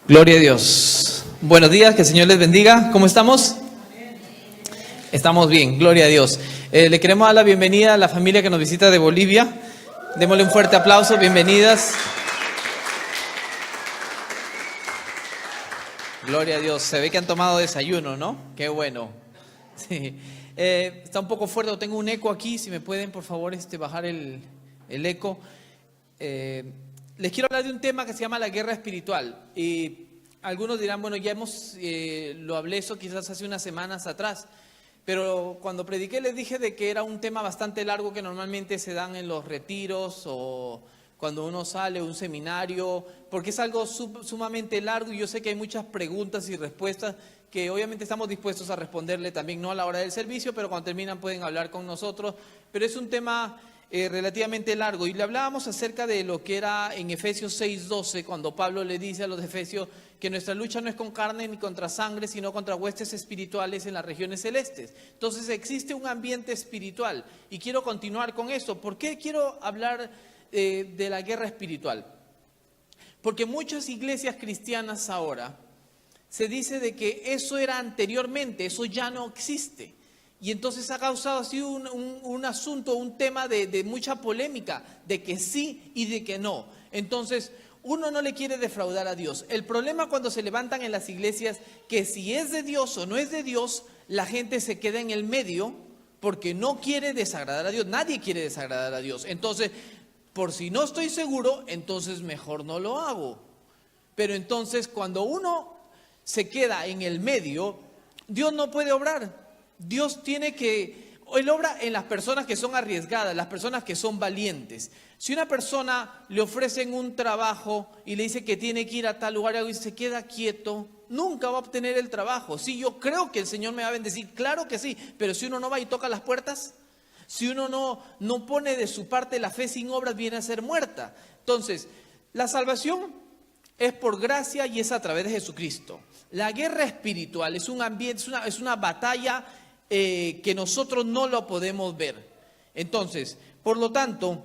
Gloria a Dios. Buenos días, que el Señor les bendiga. ¿Cómo estamos? Estamos bien, gloria a Dios. Le queremos dar la bienvenida a la familia que nos visita de Bolivia. Démosle un fuerte aplauso, bienvenidas. Gloria a Dios. Se ve que han tomado desayuno, ¿no? Qué bueno. Sí. Está un poco fuerte, tengo un eco aquí. Si me pueden, por favor, bajar el eco. Les quiero hablar de un tema que se llama la guerra espiritual. Y algunos dirán, bueno, ya lo hablé eso quizás hace unas semanas atrás. Pero cuando prediqué les dije de que era un tema bastante largo que normalmente se dan en los retiros o cuando uno sale a un seminario, porque es algo sumamente largo y yo sé que hay muchas preguntas y respuestas que obviamente estamos dispuestos a responderle también, no a la hora del servicio, pero cuando terminan pueden hablar con nosotros. Pero es un tema relativamente largo y le hablábamos acerca de lo que era en Efesios 6:12, cuando Pablo le dice a los efesios que nuestra lucha no es con carne ni contra sangre, sino contra huestes espirituales en las regiones celestes. Entonces existe un ambiente espiritual y quiero continuar con esto. ¿Por qué quiero hablar de la guerra espiritual? Porque muchas iglesias cristianas ahora se dice de que eso era anteriormente, eso ya no existe. Y entonces ha causado así un asunto, un tema de mucha polémica, de que sí y de que no. Entonces, uno no le quiere defraudar a Dios. El problema cuando se levantan en las iglesias, que si es de Dios o no es de Dios, la gente se queda en el medio porque no quiere desagradar a Dios. Nadie quiere desagradar a Dios. Entonces, por si no estoy seguro, entonces mejor no lo hago. Pero entonces, cuando uno se queda en el medio, Dios no puede obrar. Dios Él obra en las personas que son arriesgadas, las personas que son valientes. Si una persona le ofrecen un trabajo y le dice que tiene que ir a tal lugar y se queda quieto, nunca va a obtener el trabajo. Sí, yo creo que el Señor me va a bendecir, claro que sí, pero si uno no va y toca las puertas, si uno no pone de su parte la fe sin obras, viene a ser muerta. Entonces, la salvación es por gracia y es a través de Jesucristo. La guerra espiritual es un ambiente, es una batalla que nosotros no lo podemos ver. Entonces, por lo tanto,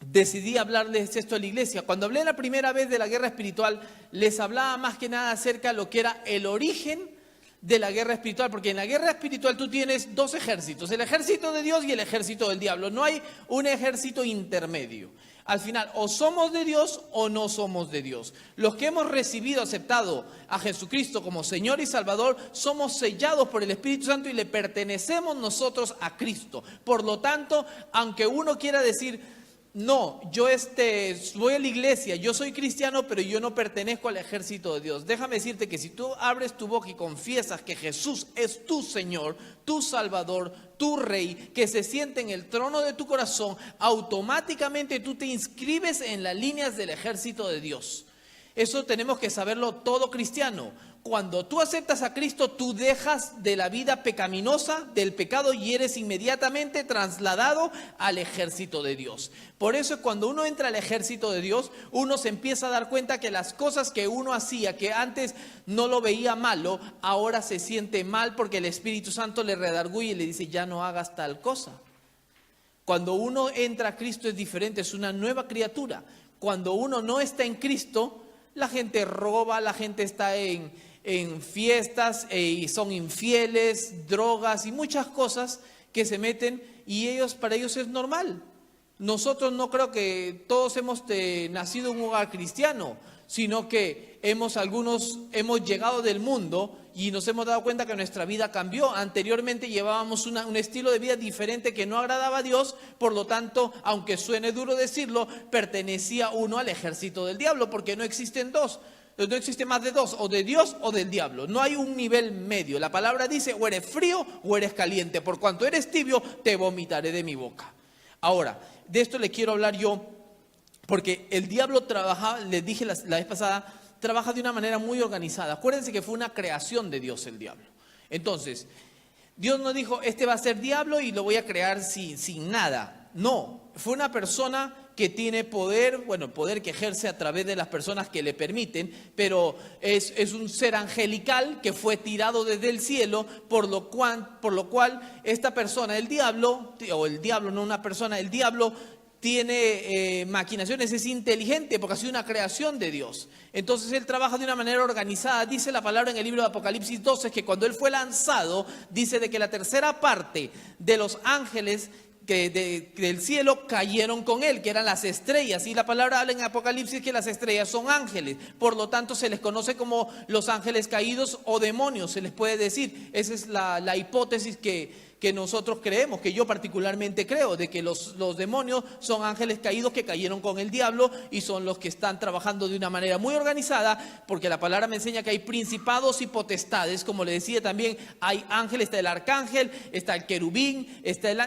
decidí hablarles esto a la iglesia. Cuando hablé la primera vez de la guerra espiritual, les hablaba más que nada acerca de lo que era el origen de la guerra espiritual, porque en la guerra espiritual tú tienes dos ejércitos, el ejército de Dios y el ejército del diablo. No hay un ejército intermedio. Al final, o somos de Dios o no somos de Dios. Los que hemos recibido, aceptado a Jesucristo como Señor y Salvador, somos sellados por el Espíritu Santo y le pertenecemos nosotros a Cristo. Por lo tanto, aunque uno quiera decir, no, yo voy a la iglesia, yo soy cristiano, pero yo no pertenezco al ejército de Dios. Déjame decirte que si tú abres tu boca y confiesas que Jesús es tu Señor, tu Salvador, tu Rey, que se siente en el trono de tu corazón, automáticamente tú te inscribes en las líneas del ejército de Dios. Eso tenemos que saberlo todo cristiano. Cuando tú aceptas a Cristo, tú dejas de la vida pecaminosa, del pecado, y eres inmediatamente trasladado al ejército de Dios. Por eso cuando uno entra al ejército de Dios, uno se empieza a dar cuenta que las cosas que uno hacía, que antes no lo veía malo, ahora se siente mal porque el Espíritu Santo le redarguye y le dice, ya no hagas tal cosa. Cuando uno entra a Cristo es diferente, es una nueva criatura. Cuando uno no está en Cristo, la gente roba, la gente está en fiestas y son infieles, drogas y muchas cosas que se meten y para ellos es normal. Nosotros no creo que todos hemos nacido en un hogar cristiano, sino que algunos hemos llegado del mundo y nos hemos dado cuenta que nuestra vida cambió. Anteriormente llevábamos un estilo de vida diferente que no agradaba a Dios, por lo tanto, aunque suene duro decirlo, pertenecía uno al ejército del diablo, porque no existen dos. No existe más de dos, o de Dios o del diablo. No hay un nivel medio. La palabra dice, o eres frío o eres caliente. Por cuanto eres tibio, te vomitaré de mi boca. Ahora, de esto le quiero hablar yo, porque el diablo trabaja, les dije la vez pasada, trabaja de una manera muy organizada. Acuérdense que fue una creación de Dios el diablo. Entonces, Dios no dijo, va a ser diablo y lo voy a crear sin nada. No, fue una persona que tiene poder, poder que ejerce a través de las personas que le permiten, pero es un ser angelical que fue tirado desde el cielo, por lo cual esta persona, el diablo no una persona, el diablo tiene maquinaciones, es inteligente porque ha sido una creación de Dios. Entonces Él trabaja de una manera organizada. Dice la palabra en el libro de Apocalipsis 12 que cuando Él fue lanzado, dice de que la tercera parte de los ángeles del cielo cayeron con Él, que eran las estrellas. Y la palabra habla en Apocalipsis que las estrellas son ángeles. Por lo tanto se les conoce como los ángeles caídos o demonios, se les puede decir. Esa es la hipótesis que nosotros creemos, que yo particularmente creo, de que los demonios son ángeles caídos que cayeron con el diablo y son los que están trabajando de una manera muy organizada, porque la palabra me enseña que hay principados y potestades, como le decía también, hay ángeles, está el arcángel, está el querubín,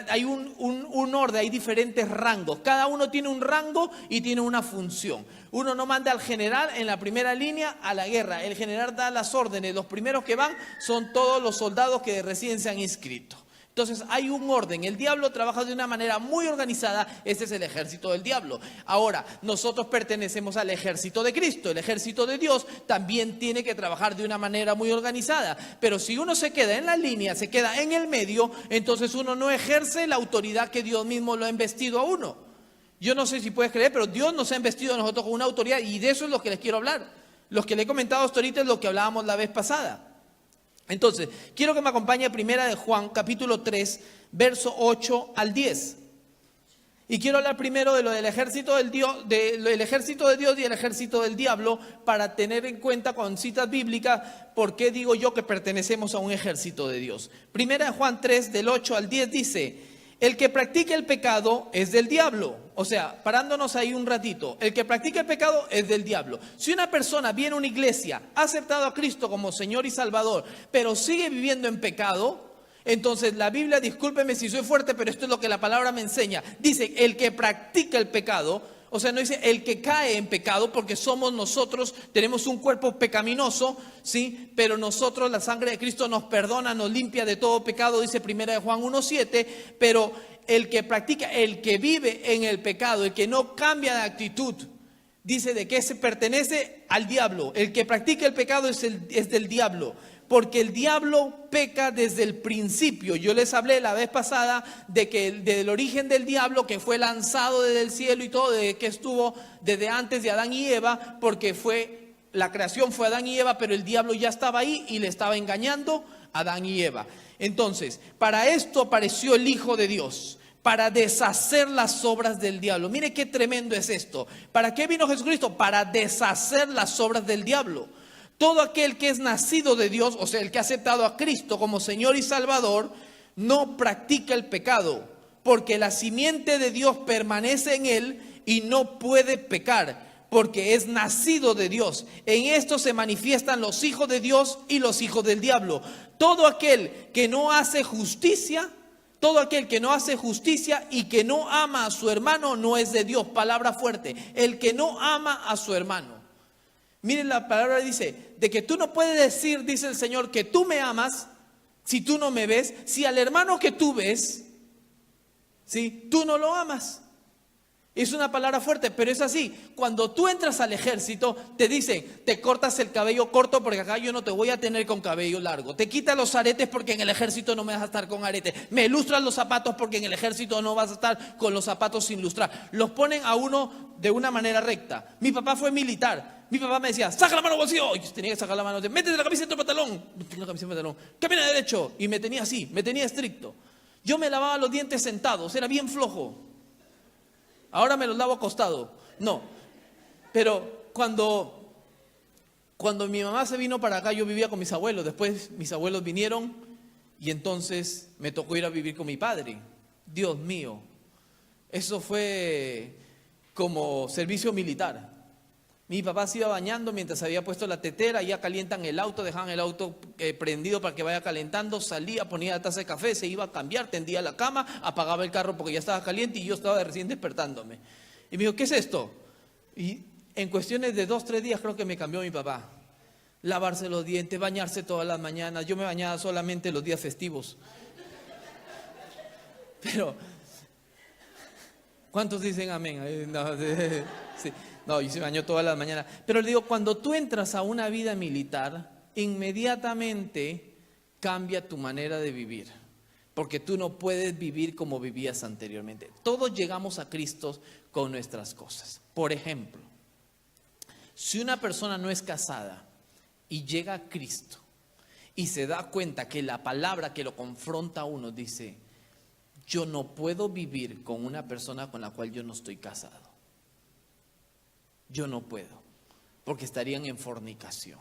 hay un orden, hay diferentes rangos, cada uno tiene un rango y tiene una función. Uno no manda al general en la primera línea a la guerra, el general da las órdenes, los primeros que van son todos los soldados que recién se han inscrito. Entonces hay un orden, el diablo trabaja de una manera muy organizada, ese es el ejército del diablo. Ahora, nosotros pertenecemos al ejército de Cristo, el ejército de Dios también tiene que trabajar de una manera muy organizada. Pero si uno se queda en la línea, se queda en el medio, entonces uno no ejerce la autoridad que Dios mismo lo ha investido a uno. Yo no sé si puedes creer, pero Dios nos ha investido a nosotros con una autoridad y de eso es lo que les quiero hablar. Lo que le he comentado hasta ahorita es lo que hablábamos la vez pasada. Entonces, quiero que me acompañe a Primera de Juan, capítulo 3, verso 8 al 10. Y quiero hablar primero de lo del ejército del Dios, del ejército de Dios y el ejército del diablo, para tener en cuenta con citas bíblicas por qué digo yo que pertenecemos a un ejército de Dios. Primera de Juan 3, del 8 al 10 dice: el que practica el pecado es del diablo. O sea, parándonos ahí un ratito, el que practica el pecado es del diablo. Si una persona viene a una iglesia, ha aceptado a Cristo como Señor y Salvador, pero sigue viviendo en pecado, entonces la Biblia, discúlpeme si soy fuerte, pero esto es lo que la palabra me enseña. Dice, el que practica el pecado, o sea, no dice el que cae en pecado, porque somos nosotros, tenemos un cuerpo pecaminoso, ¿sí? Pero nosotros, la sangre de Cristo nos perdona, nos limpia de todo pecado, dice Primera de Juan 1:7, pero el que practica, el que vive en el pecado, el que no cambia de actitud, dice de que se pertenece al diablo. El que practica el pecado es del diablo, porque el diablo peca desde el principio. Yo les hablé la vez pasada de que del origen del diablo, que fue lanzado desde el cielo y todo, de que estuvo desde antes de Adán y Eva, porque la creación fue Adán y Eva, pero el diablo ya estaba ahí y le estaba engañando a Adán y Eva. Entonces, para esto apareció el Hijo de Dios, para deshacer las obras del diablo. Mire qué tremendo es esto. ¿Para qué vino Jesucristo? Para deshacer las obras del diablo. Todo aquel que es nacido de Dios, o sea, el que ha aceptado a Cristo como Señor y Salvador, no practica el pecado, porque la simiente de Dios permanece en él y no puede pecar, porque es nacido de Dios. En esto se manifiestan los hijos de Dios y los hijos del diablo. Todo aquel que no hace justicia, y que no ama a su hermano no es de Dios. Palabra fuerte. El que no ama a su hermano. Miren, la palabra dice de que tú no puedes decir, dice el Señor, que tú me amas si tú no me ves, si al hermano que tú ves, ¿sí?, tú no lo amas. Es una palabra fuerte, pero es así. Cuando tú entras al ejército, te dicen, te cortas el cabello corto porque acá yo no te voy a tener con cabello largo. Te quitas los aretes porque en el ejército no me vas a estar con aretes. Me lustras los zapatos porque en el ejército no vas a estar con los zapatos sin lustrar. Los ponen a uno de una manera recta. Mi papá fue militar. Mi papá me decía, saca la mano bolsillo. Y yo tenía que sacar la mano. Métete la camisa en tu pantalón. Metí la camisa en tu pantalón. Camina derecho. Y me tenía así, me tenía estricto. Yo me lavaba los dientes sentados, era bien flojo. Ahora me los lavo acostado. No, pero cuando mi mamá se vino para acá, yo vivía con mis abuelos. Después mis abuelos vinieron y entonces me tocó ir a vivir con mi padre. Dios mío, eso fue como servicio militar. Mi papá se iba bañando mientras había puesto la tetera, ya calientan el auto, dejaban el auto prendido para que vaya calentando, salía, ponía la taza de café, se iba a cambiar, tendía la cama, apagaba el carro porque ya estaba caliente y yo estaba recién despertándome. Y me dijo, ¿qué es esto? Y en cuestiones de 2-3 días creo que me cambió mi papá. Lavarse los dientes, bañarse todas las mañanas. Yo me bañaba solamente los días festivos. Pero, ¿cuántos dicen amén? No, sí. No, yo se bañó todas las mañanas. Pero le digo, cuando tú entras a una vida militar, inmediatamente cambia tu manera de vivir. porque tú no puedes vivir como vivías anteriormente. Todos llegamos a Cristo con nuestras cosas. Por ejemplo, si una persona no es casada y llega a Cristo y se da cuenta que la palabra que lo confronta a uno dice: yo no puedo vivir con una persona con la cual yo no estoy casado. Yo no puedo, porque estarían en fornicación.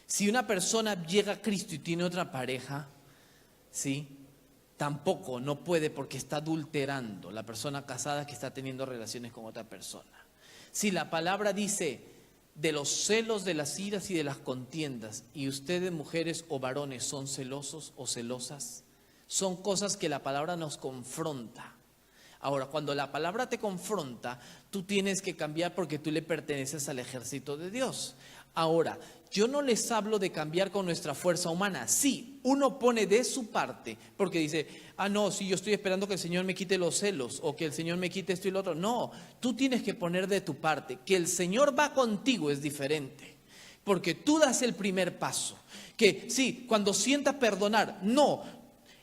Si una persona llega a Cristo y tiene otra pareja, ¿sí?, tampoco no puede, porque está adulterando la persona casada que está teniendo relaciones con otra persona. Si la palabra dice de los celos, de las iras y de las contiendas, y ustedes, mujeres o varones, son celosos o celosas, son cosas que la palabra nos confronta. Ahora, cuando la palabra te confronta, tú tienes que cambiar, porque tú le perteneces al ejército de Dios. Ahora, yo no les hablo de cambiar con nuestra fuerza humana. Sí, uno pone de su parte, porque dice: no, sí, yo estoy esperando que el Señor me quite los celos, o que el Señor me quite esto y lo otro. No, tú tienes que poner de tu parte. Que el Señor va contigo es diferente, porque tú das el primer paso. Que sí, cuando sienta perdonar, no.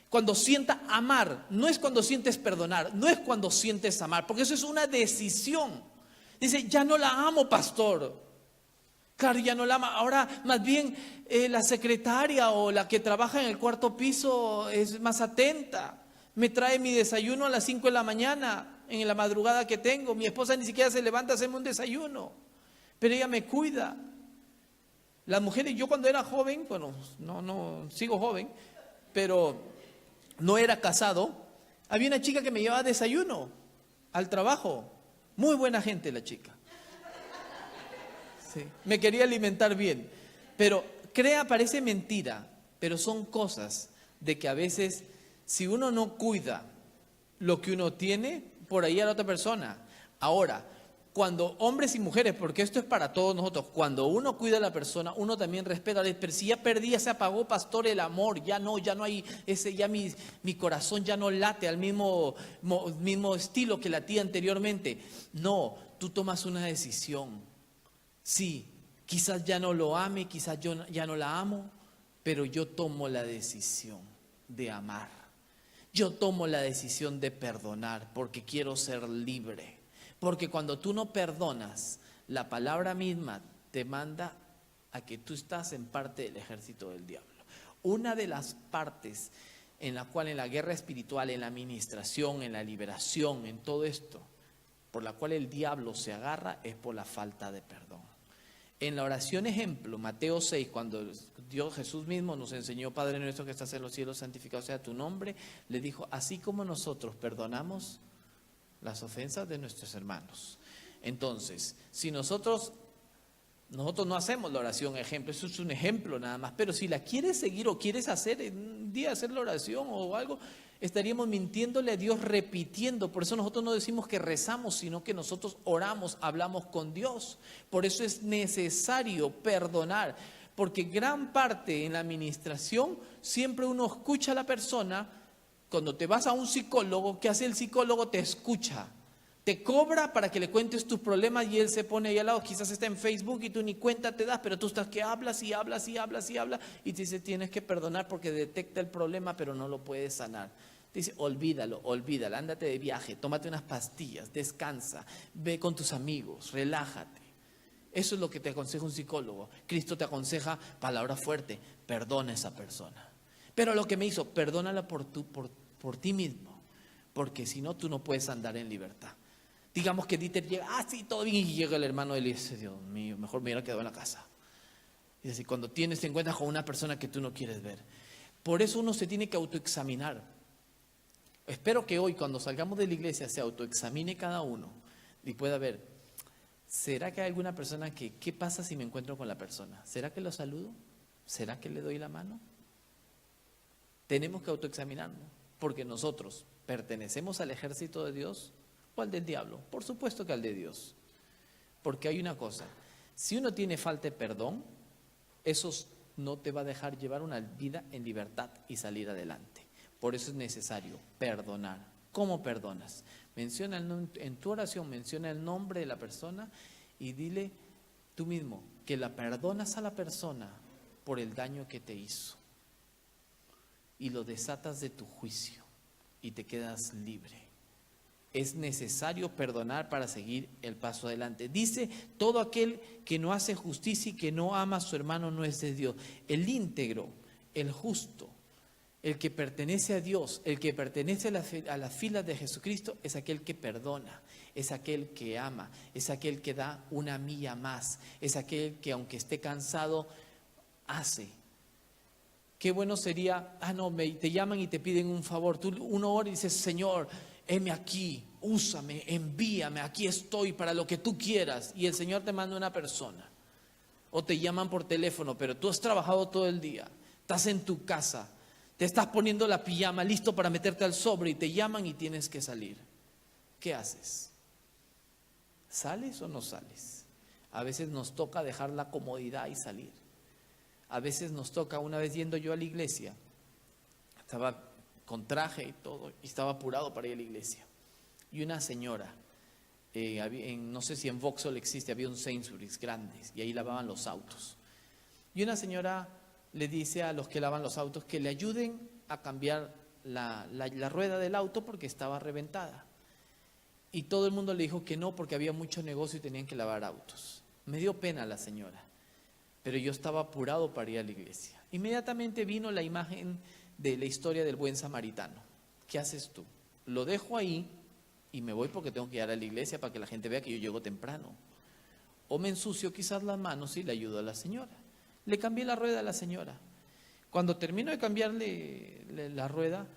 Cuando sienta amar, no es cuando sientes perdonar, no es cuando sientes amar, porque eso es una decisión. Dice: ya no la amo, pastor. Claro, ya no la ama. Ahora, más bien, la secretaria o la que trabaja en el cuarto piso es más atenta. Me trae mi desayuno a las 5 de la mañana, en la madrugada que tengo. Mi esposa ni siquiera se levanta a hacerme un desayuno, pero ella me cuida. Las mujeres, yo cuando era joven, bueno, no sigo joven, pero no era casado, había una chica que me llevaba desayuno al trabajo. Muy buena gente la chica. Sí, me quería alimentar bien. Pero parece mentira, pero son cosas de que a veces, si uno no cuida lo que uno tiene, por ahí a la otra persona. Ahora, cuando hombres y mujeres, porque esto es para todos nosotros, cuando uno cuida a la persona, uno también respeta. Pero si ya perdí, ya se apagó, pastor, el amor, ya no hay ese, ya mi corazón ya no late al mismo estilo que latía anteriormente. No, tú tomas una decisión. Sí, quizás ya no lo ame, quizás yo ya no la amo, pero yo tomo la decisión de amar. Yo tomo la decisión de perdonar, porque quiero ser libre. Porque cuando tú no perdonas, la palabra misma te manda a que tú estás en parte del ejército del diablo. Una de las partes en la cual, en la guerra espiritual, en la administración, en la liberación, en todo esto, por la cual el diablo se agarra, es por la falta de perdón. En la oración ejemplo, Mateo 6, cuando Jesús mismo nos enseñó: Padre nuestro que estás en los cielos, santificado sea tu nombre, le dijo: así como nosotros perdonamos las ofensas de nuestros hermanos. Entonces, si nosotros no hacemos la oración ejemplo, eso es un ejemplo nada más, pero si la quieres seguir o quieres hacer un día, hacer la oración o algo, estaríamos mintiéndole a Dios, repitiendo. Por eso nosotros no decimos que rezamos, sino que nosotros oramos, hablamos con Dios. Por eso es necesario perdonar, porque gran parte en la administración, siempre uno escucha a la persona. Cuando te vas a un psicólogo, ¿qué hace el psicólogo? Te escucha, te cobra para que le cuentes tus problemas, y él se pone ahí al lado, quizás está en Facebook y tú ni cuenta te das, pero tú estás que hablas y hablas y hablas y hablas, y te dice: tienes que perdonar porque detecta el problema, pero no lo puedes sanar. Te dice: olvídalo, ándate de viaje, tómate unas pastillas, descansa, ve con tus amigos, relájate. Eso es lo que te aconseja un psicólogo. Cristo te aconseja palabra fuerte: perdona a esa persona. Pero lo que me hizo, perdónala por ti mismo, porque si no, tú no puedes andar en libertad. Digamos que Dieter llega: sí, todo bien, y llega el hermano y le dice: Dios mío, mejor me hubiera quedado en la casa. Y así, cuando te encuentras con una persona que tú no quieres ver. Por eso uno se tiene que autoexaminar. Espero que hoy, cuando salgamos de la iglesia, se autoexamine cada uno y pueda ver: ¿será que hay alguna persona qué pasa si me encuentro con la persona? ¿Será que lo saludo? ¿Será que le doy la mano? Tenemos que autoexaminarnos, porque nosotros pertenecemos al ejército de Dios o al del diablo. Por supuesto que al de Dios, porque hay una cosa: si uno tiene falta de perdón, eso no te va a dejar llevar una vida en libertad y salir adelante. Por eso es necesario perdonar. ¿Cómo perdonas? Menciona en tu oración, menciona el nombre de la persona y dile tú mismo que la perdonas a la persona por el daño que te hizo. y lo desatas de tu juicio y te quedas libre. Es necesario perdonar para seguir el paso adelante. Dice, todo aquel que no hace justicia y que no ama a su hermano no es de Dios. El íntegro, el justo, el que pertenece a Dios, el que pertenece a las filas de Jesucristo, es aquel que perdona, es aquel que ama, es aquel que da una milla más, es aquel que aunque esté cansado, hace. Qué bueno sería, te llaman y te piden un favor, tú uno ora y dices, Señor, heme aquí, úsame, envíame, aquí estoy para lo que tú quieras, y el Señor te manda una persona, o te llaman por teléfono, pero tú has trabajado todo el día, estás en tu casa, te estás poniendo la pijama listo para meterte al sobre y te llaman y tienes que salir. ¿Qué haces? ¿Sales o no sales? A veces nos toca dejar la comodidad y salir. A veces nos toca, una vez yendo yo a la iglesia, estaba con traje y todo, y estaba apurado para ir a la iglesia. Y una señora, no sé si en Vauxhall existe, había un Sainsbury's grandes, y ahí lavaban los autos. Y una señora le dice a los que lavan los autos que le ayuden a cambiar la rueda del auto porque estaba reventada. Y todo el mundo le dijo que no porque había mucho negocio y tenían que lavar autos. Me dio pena la señora, pero yo estaba apurado para ir a la iglesia. Inmediatamente vino la imagen de la historia del buen samaritano. ¿Qué haces tú? Lo dejo ahí y me voy porque tengo que ir a la iglesia para que la gente vea que yo llego temprano. O me ensucio quizás las manos y le ayudo a la señora. Le cambié la rueda a la señora. Cuando termino de cambiarle la rueda,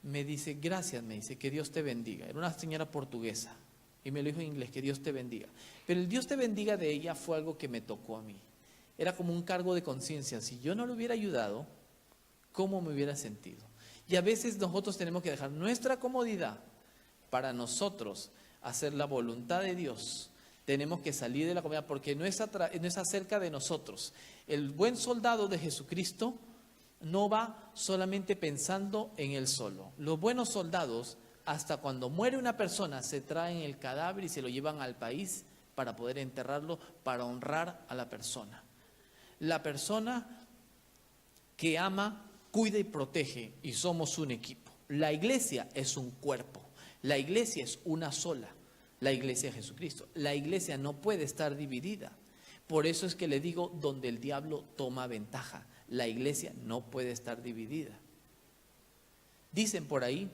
me dice, gracias, me dice, que Dios te bendiga. Era una señora portuguesa y me lo dijo en inglés, que Dios te bendiga. Pero el Dios te bendiga de ella fue algo que me tocó a mí. Era como un cargo de conciencia. Si yo no le hubiera ayudado, ¿cómo me hubiera sentido? Y a veces nosotros tenemos que dejar nuestra comodidad para nosotros hacer la voluntad de Dios. Tenemos que salir de la comodidad porque no es acerca de nosotros. El buen soldado de Jesucristo no va solamente pensando en él solo. Los buenos soldados, hasta cuando muere una persona, se traen el cadáver y se lo llevan al país para poder enterrarlo, para honrar a la persona. La persona que ama, cuida y protege, y somos un equipo. La iglesia es un cuerpo, la iglesia es una sola, la iglesia de Jesucristo. La iglesia no puede estar dividida. Por eso es que le digo, donde el diablo toma ventaja, la iglesia no puede estar dividida. Dicen por ahí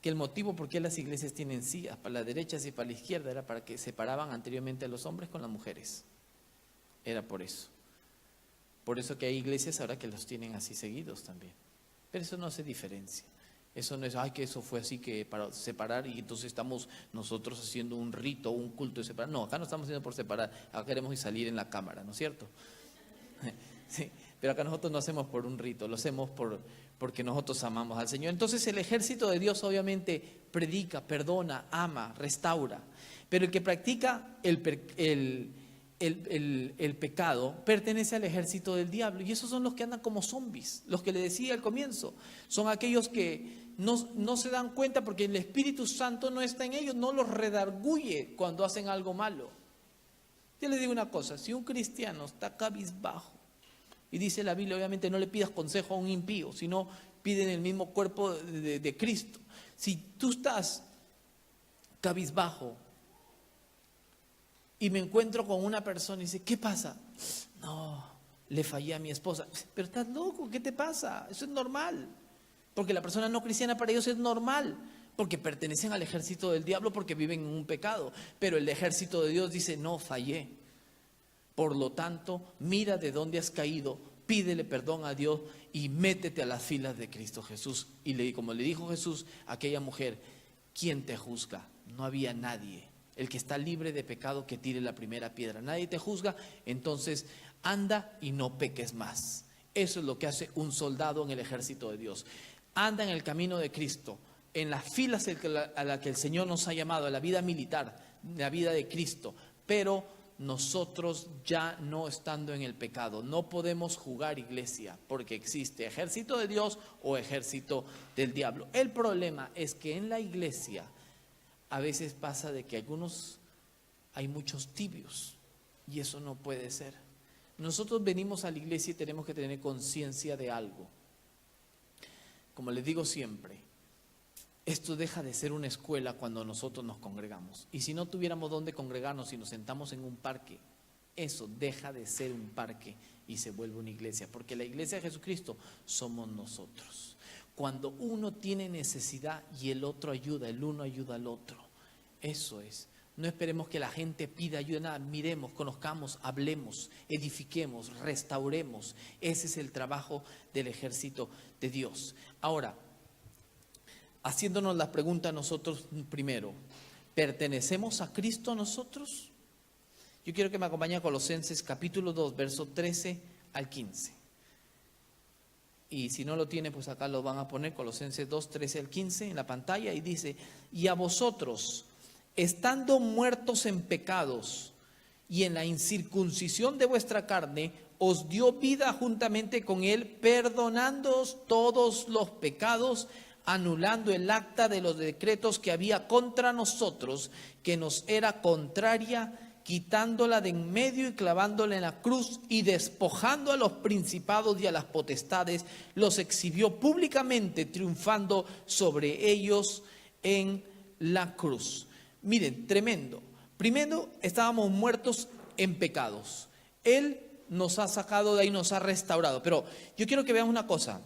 que el motivo por qué las iglesias tienen sillas para las derechas y para la izquierda era para que separaban anteriormente a los hombres con las mujeres. Era por eso. Por eso que hay iglesias ahora que los tienen así seguidos también. Pero eso no hace diferencia. Eso no es, que eso fue así que para separar y entonces estamos nosotros haciendo un rito, un culto de separar. No, acá no estamos haciendo por separar, acá queremos salir en la cámara, ¿no es cierto? Sí, pero acá nosotros no hacemos por un rito, lo hacemos porque nosotros amamos al Señor. Entonces el ejército de Dios obviamente predica, perdona, ama, restaura. Pero el que practica el pecado pertenece al ejército del diablo, y esos son los que andan como zombies, los que le decía al comienzo, son aquellos que no se dan cuenta porque el Espíritu Santo no está en ellos, no los redarguye cuando hacen algo malo. Yo les digo una cosa, si un cristiano está cabizbajo, y dice la Biblia, obviamente no le pidas consejo a un impío, sino piden el mismo cuerpo de Cristo. Si tú estás cabizbajo y me encuentro con una persona y dice, ¿qué pasa? No, le fallé a mi esposa. Pero estás loco, ¿qué te pasa? Eso es normal. Porque la persona no cristiana para ellos es normal. Porque pertenecen al ejército del diablo, porque viven en un pecado. Pero el ejército de Dios dice, no, fallé. Por lo tanto, mira de dónde has caído, pídele perdón a Dios y métete a las filas de Cristo Jesús. Y como le dijo Jesús a aquella mujer, ¿quién te juzga? No había nadie. El que está libre de pecado, que tire la primera piedra. Nadie te juzga, entonces anda y no peques más. Eso es lo que hace un soldado en el ejército de Dios. Anda en el camino de Cristo, en las filas a la que el Señor nos ha llamado, a la vida militar, la vida de Cristo. Pero nosotros ya no estando en el pecado, no podemos jugar iglesia, porque existe ejército de Dios o ejército del diablo. El problema es que en la iglesia a veces pasa de que hay muchos tibios, y eso no puede ser. Nosotros venimos a la iglesia y tenemos que tener conciencia de algo. como les digo siempre, esto deja de ser una escuela cuando nosotros nos congregamos. Y si no tuviéramos dónde congregarnos y nos sentamos en un parque, eso deja de ser un parque y se vuelve una iglesia. Porque la iglesia de Jesucristo somos nosotros. Cuando uno tiene necesidad y el otro ayuda, el uno ayuda al otro. Eso es. No esperemos que la gente pida ayuda, nada. Miremos, conozcamos, hablemos, edifiquemos, restauremos. Ese es el trabajo del ejército de Dios. Ahora, haciéndonos la pregunta nosotros primero, ¿pertenecemos a Cristo nosotros? Yo quiero que me acompañe a Colosenses capítulo 2, verso 13 al 15. Y si no lo tiene, pues acá lo van a poner, Colosenses 2, 13 al 15 en la pantalla, y dice: y a vosotros, estando muertos en pecados y en la incircuncisión de vuestra carne, os dio vida juntamente con él, perdonándoos todos los pecados, anulando el acta de los decretos que había contra nosotros, que nos era contraria, quitándola de en medio y clavándola en la cruz, y despojando a los principados y a las potestades, los exhibió públicamente, triunfando sobre ellos en la cruz. Miren, tremendo. Primero, estábamos muertos en pecados. Él nos ha sacado de ahí, nos ha restaurado. Pero yo quiero que vean una cosa.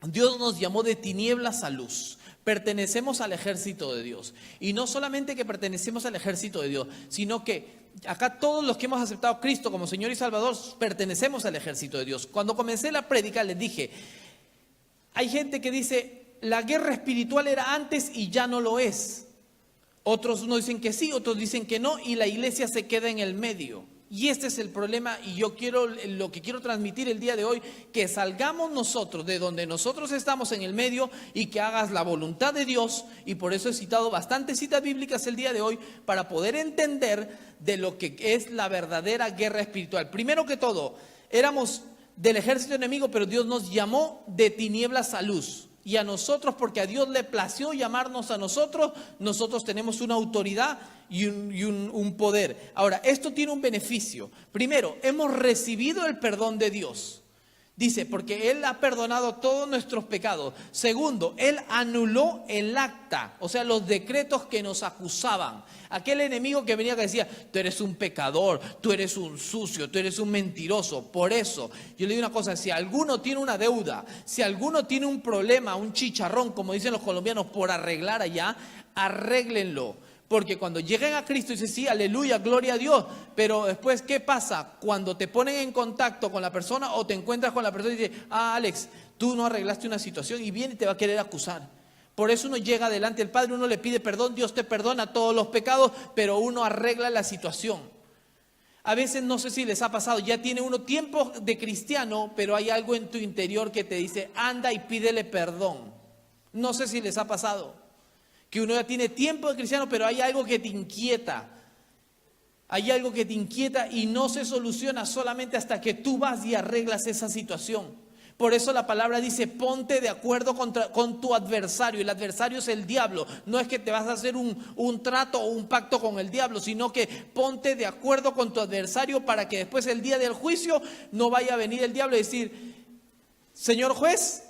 Dios nos llamó de tinieblas a luz. Pertenecemos al ejército de Dios. Y no solamente que pertenecemos al ejército de Dios, sino que acá todos los que hemos aceptado a Cristo como Señor y Salvador pertenecemos al ejército de Dios. Cuando comencé la prédica les dije, hay gente que dice, la guerra espiritual era antes y ya no lo es. Otros unos dicen que sí, otros dicen que no, y la iglesia se queda en el medio. Y este es el problema, y lo que quiero transmitir el día de hoy, que salgamos nosotros de donde nosotros estamos en el medio y que hagas la voluntad de Dios. Y por eso he citado bastantes citas bíblicas el día de hoy para poder entender de lo que es la verdadera guerra espiritual. Primero que todo, éramos del ejército enemigo, pero Dios nos llamó de tinieblas a luz. Y a nosotros, porque a Dios le plació llamarnos a nosotros, nosotros tenemos una autoridad y un poder. Ahora, esto tiene un beneficio. Primero, hemos recibido el perdón de Dios. Dice, porque Él ha perdonado todos nuestros pecados. Segundo, Él anuló el acta, o sea, los decretos que nos acusaban. Aquel enemigo que venía que decía, tú eres un pecador, tú eres un sucio, tú eres un mentiroso. Por eso, yo le digo una cosa, si alguno tiene una deuda, si alguno tiene un problema, un chicharrón, como dicen los colombianos, por arreglar allá, arréglenlo. Porque cuando lleguen a Cristo dicen, sí, aleluya, gloria a Dios. Pero después, ¿qué pasa? Cuando te ponen en contacto con la persona o te encuentras con la persona y dices, Alex, tú no arreglaste una situación, y viene y te va a querer acusar. Por eso uno llega delante del Padre, uno le pide perdón, Dios te perdona todos los pecados, pero uno arregla la situación. A veces, no sé si les ha pasado, ya tiene uno tiempo de cristiano, pero hay algo en tu interior que te dice, anda y pídele perdón. No sé si les ha pasado. Que uno ya tiene tiempo de cristiano, pero hay algo que te inquieta. Hay algo que te inquieta y no se soluciona solamente hasta que tú vas y arreglas esa situación. Por eso la palabra dice, ponte de acuerdo con tu adversario. El adversario es el diablo. No es que te vas a hacer un trato o un pacto con el diablo, sino que ponte de acuerdo con tu adversario para que después el día del juicio no vaya a venir el diablo y decir, señor juez,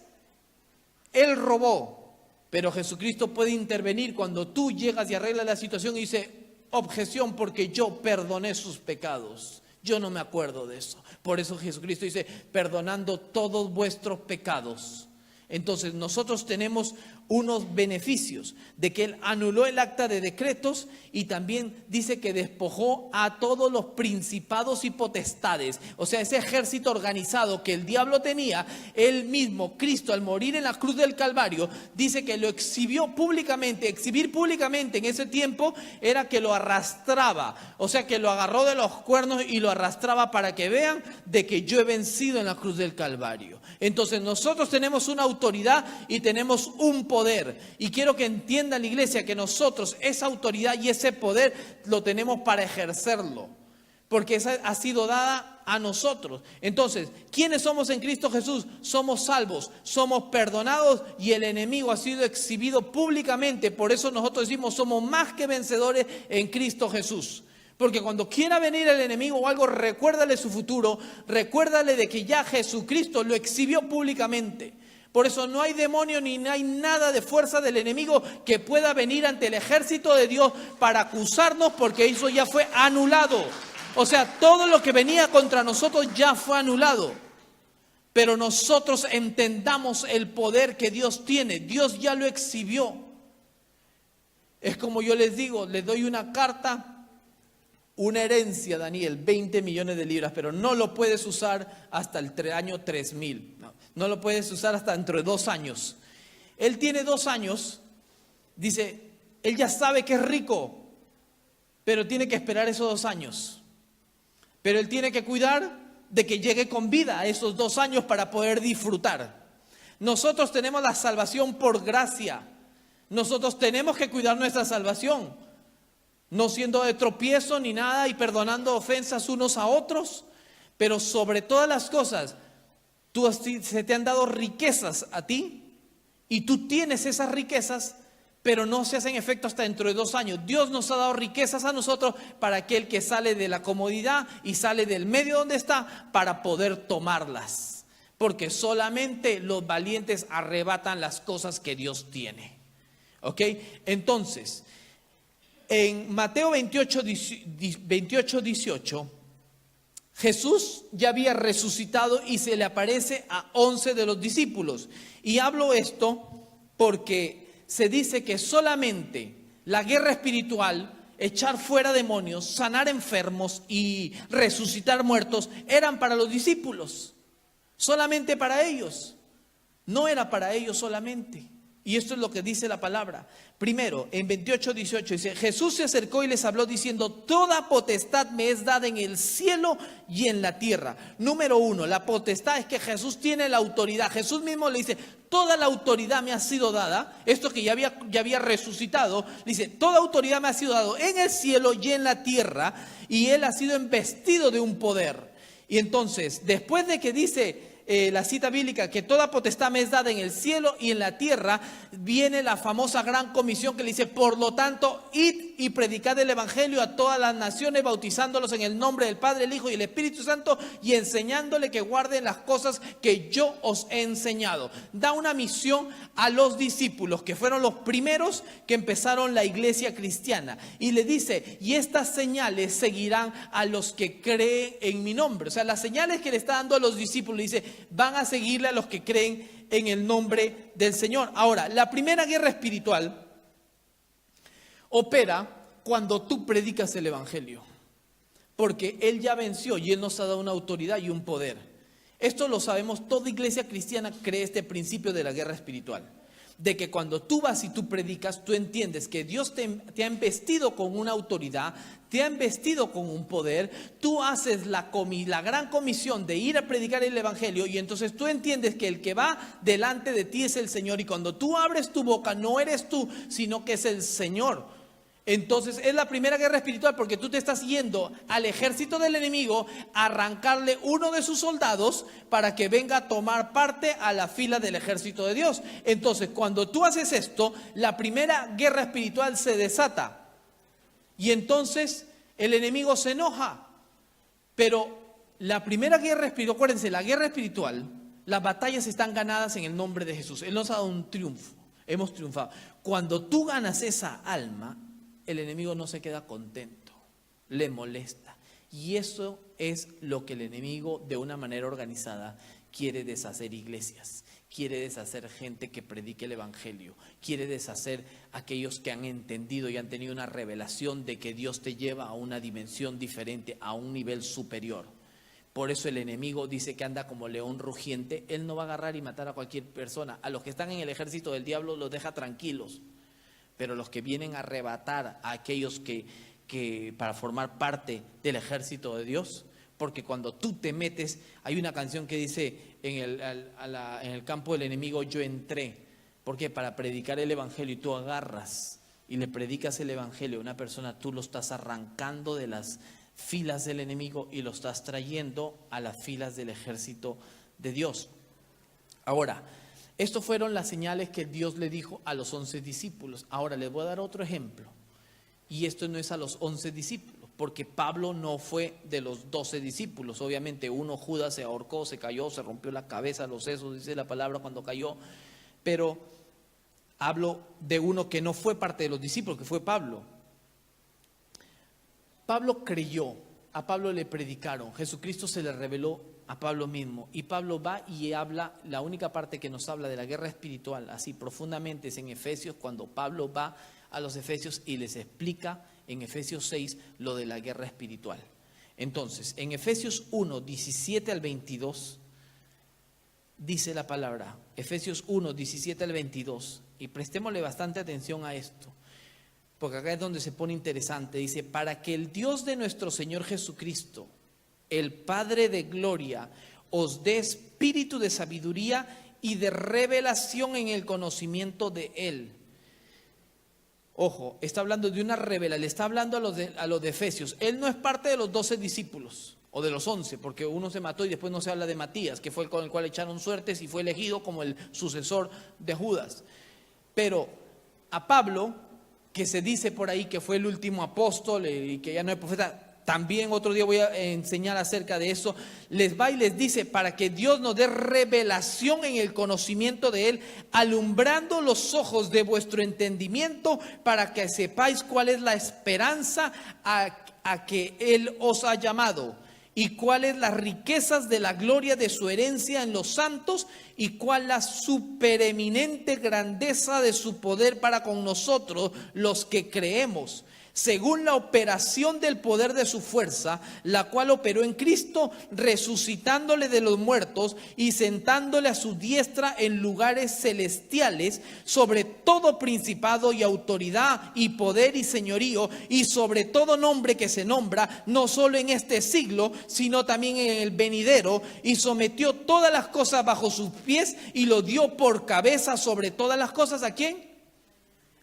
él robó. Pero Jesucristo puede intervenir cuando tú llegas y arreglas la situación y dice, objeción, porque yo perdoné sus pecados. Yo no me acuerdo de eso. Por eso Jesucristo dice, perdonando todos vuestros pecados. Entonces nosotros tenemos unos beneficios de que Él anuló el acta de decretos y también dice que despojó a todos los principados y potestades. O sea, ese ejército organizado que el diablo tenía, Él mismo, Cristo, al morir en la cruz del Calvario, dice que lo exhibió públicamente. Exhibir públicamente en ese tiempo era que lo arrastraba. O sea, que lo agarró de los cuernos y lo arrastraba para que vean de que yo he vencido en la cruz del Calvario. Entonces nosotros tenemos una autoridad y tenemos un poder. Y quiero que entienda la iglesia que nosotros esa autoridad y ese poder lo tenemos para ejercerlo. Porque esa ha sido dada a nosotros. Entonces, ¿quiénes somos en Cristo Jesús? Somos salvos, somos perdonados y el enemigo ha sido exhibido públicamente. Por eso nosotros decimos, somos más que vencedores en Cristo Jesús. Porque cuando quiera venir el enemigo o algo, recuérdale su futuro, recuérdale de que ya Jesucristo lo exhibió públicamente. Por eso no hay demonio ni hay nada de fuerza del enemigo que pueda venir ante el ejército de Dios para acusarnos, porque eso ya fue anulado. O sea, todo lo que venía contra nosotros ya fue anulado. Pero nosotros entendamos el poder que Dios tiene. Dios ya lo exhibió. Es como yo les digo, les doy una carta, una herencia, Daniel, 20 millones de libras, pero no lo puedes usar hasta el año 3000. No lo puedes usar hasta dentro de 2 años. Él tiene 2 años, dice, él ya sabe que es rico, pero tiene que esperar esos 2 años. Pero él tiene que cuidar de que llegue con vida a esos 2 años para poder disfrutar. Nosotros tenemos la salvación por gracia. Nosotros tenemos que cuidar nuestra salvación, no siendo de tropiezo ni nada y perdonando ofensas unos a otros, pero sobre todas las cosas, se te han dado riquezas a ti y tú tienes esas riquezas, pero no se hacen efecto hasta dentro de 2 años. Dios nos ha dado riquezas a nosotros para aquel que sale de la comodidad y sale del medio donde está para poder tomarlas, porque solamente los valientes arrebatan las cosas que Dios tiene. ¿Ok? Entonces, en Mateo 28, 18, Jesús ya había resucitado y se le aparece a 11 de los discípulos. Y hablo esto porque se dice que solamente la guerra espiritual, echar fuera demonios, sanar enfermos y resucitar muertos, eran para los discípulos. Solamente para ellos. No era para ellos solamente. Y esto es lo que dice la palabra. Primero, en 28, 18 dice, Jesús se acercó y les habló diciendo, toda potestad me es dada en el cielo y en la tierra. Número 1, la potestad es que Jesús tiene la autoridad. Jesús mismo le dice, toda la autoridad me ha sido dada. Esto que ya había resucitado, le dice, toda autoridad me ha sido dada en el cielo y en la tierra. Y él ha sido investido de un poder. Y entonces, después de que dice la cita bíblica que toda potestad me es dada en el cielo y en la tierra, viene la famosa gran comisión que le dice, por lo tanto, id y predicad el evangelio a todas las naciones, bautizándolos en el nombre del Padre, el Hijo y el Espíritu Santo, y enseñándole que guarden las cosas que yo os he enseñado. Da una misión a los discípulos, que fueron los primeros que empezaron la iglesia cristiana, y le dice, y estas señales seguirán a los que creen en mi nombre. O sea, las señales que le está dando a los discípulos, le dice, van a seguirle a los que creen en el nombre del Señor. Ahora, la primera guerra espiritual opera cuando tú predicas el evangelio, porque Él ya venció y Él nos ha dado una autoridad y un poder. Esto lo sabemos, toda iglesia cristiana cree este principio de la guerra espiritual, de que cuando tú vas y tú predicas, tú entiendes que Dios te ha investido con una autoridad, te ha investido con un poder, tú haces la gran comisión de ir a predicar el evangelio, y entonces tú entiendes que el que va delante de ti es el Señor, y cuando tú abres tu boca no eres tú, sino que es el Señor. Entonces es la primera guerra espiritual, porque tú te estás yendo al ejército del enemigo a arrancarle uno de sus soldados para que venga a tomar parte a la fila del ejército de Dios. Entonces cuando tú haces esto, la primera guerra espiritual se desata. Y entonces el enemigo se enoja. Pero la primera guerra espiritual, acuérdense, la guerra espiritual, las batallas están ganadas en el nombre de Jesús. Él nos ha dado un triunfo, hemos triunfado. Cuando tú ganas esa alma, el enemigo no se queda contento, le molesta. Y eso es lo que el enemigo, de una manera organizada, quiere deshacer iglesias, quiere deshacer gente que predique el evangelio, quiere deshacer aquellos que han entendido y han tenido una revelación de que Dios te lleva a una dimensión diferente, a un nivel superior. Por eso el enemigo dice que anda como león rugiente. Él no va a agarrar y matar a cualquier persona. A los que están en el ejército del diablo los deja tranquilos. Pero los que vienen a arrebatar a aquellos que para formar parte del ejército de Dios, porque cuando tú te metes, hay una canción que dice, en el campo del enemigo yo entré, porque para predicar el evangelio, y tú agarras y le predicas el evangelio a una persona, tú lo estás arrancando de las filas del enemigo y lo estás trayendo a las filas del ejército de Dios. Ahora, estas fueron las señales que Dios le dijo a los 11 discípulos. Ahora les voy a dar otro ejemplo. Y esto no es a los 11 discípulos, porque Pablo no fue de los 12 discípulos. Obviamente uno, Judas, se ahorcó, se cayó, se rompió la cabeza, los sesos, dice la palabra, cuando cayó. Pero hablo de uno que no fue parte de los discípulos, que fue Pablo. Pablo creyó, a Pablo le predicaron, Jesucristo se le reveló a Pablo mismo, y Pablo va y habla. La única parte que nos habla de la guerra espiritual así profundamente es en Efesios, cuando Pablo va a los Efesios y les explica en Efesios 6 lo de la guerra espiritual. Entonces, en Efesios 1, 17 al 22, dice la palabra, Efesios 1, 17 al 22, y prestémosle bastante atención a esto, porque acá es donde se pone interesante. Dice: para que el Dios de nuestro Señor Jesucristo, el Padre de gloria, os dé espíritu de sabiduría y de revelación en el conocimiento de Él. Ojo, está hablando de una revelación, le está hablando a los de Efesios. Él no es parte de los 12 discípulos o de los 11, porque uno se mató y después no se habla de Matías, que fue el con el cual echaron suertes y fue elegido como el sucesor de Judas. Pero a Pablo, que se dice por ahí que fue el último apóstol y que ya no es profeta, también otro día voy a enseñar acerca de eso, les va y les dice: para que Dios nos dé revelación en el conocimiento de Él, alumbrando los ojos de vuestro entendimiento, para que sepáis cuál es la esperanza a que Él os ha llamado, y cuáles las riquezas de la gloria de su herencia en los santos, y cuál la supereminente grandeza de su poder para con nosotros los que creemos, según la operación del poder de su fuerza, la cual operó en Cristo, resucitándole de los muertos y sentándole a su diestra en lugares celestiales, sobre todo principado y autoridad y poder y señorío, y sobre todo nombre que se nombra, no solo en este siglo, sino también en el venidero, y sometió todas las cosas bajo sus pies y lo dio por cabeza sobre todas las cosas. ¿A quién?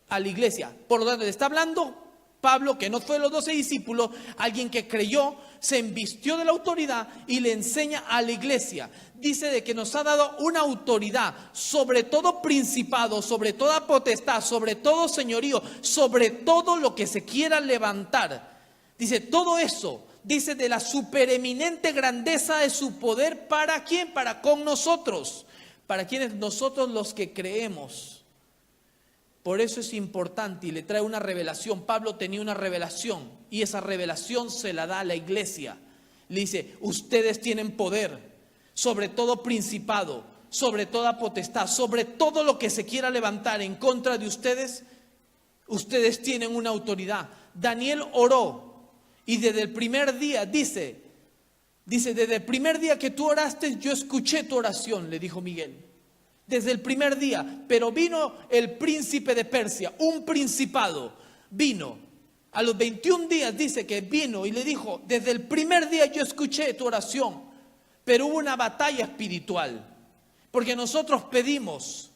A la iglesia. Por lo tanto, le está hablando Pablo, que no fue de los 12 discípulos, alguien que creyó, se embistió de la autoridad y le enseña a la iglesia. Dice de que nos ha dado una autoridad sobre todo principado, sobre toda potestad, sobre todo señorío, sobre todo lo que se quiera levantar. Dice todo eso, dice de la supereminente grandeza de su poder. ¿Para quién? Para con nosotros. Para quienes nosotros los que creemos. Por eso es importante, y le trae una revelación. Pablo tenía una revelación y esa revelación se la da a la iglesia. Le dice: ustedes tienen poder sobre todo principado, sobre toda potestad, sobre todo lo que se quiera levantar en contra de ustedes. Ustedes tienen una autoridad. Daniel oró y desde el primer día, dice, desde el primer día que tú oraste, yo escuché tu oración, le dijo Miguel. Desde el primer día. Pero vino el príncipe de Persia, un principado, vino. A los 21 días dice que vino y le dijo: desde el primer día yo escuché tu oración. Pero hubo una batalla espiritual. Porque nosotros pedimos,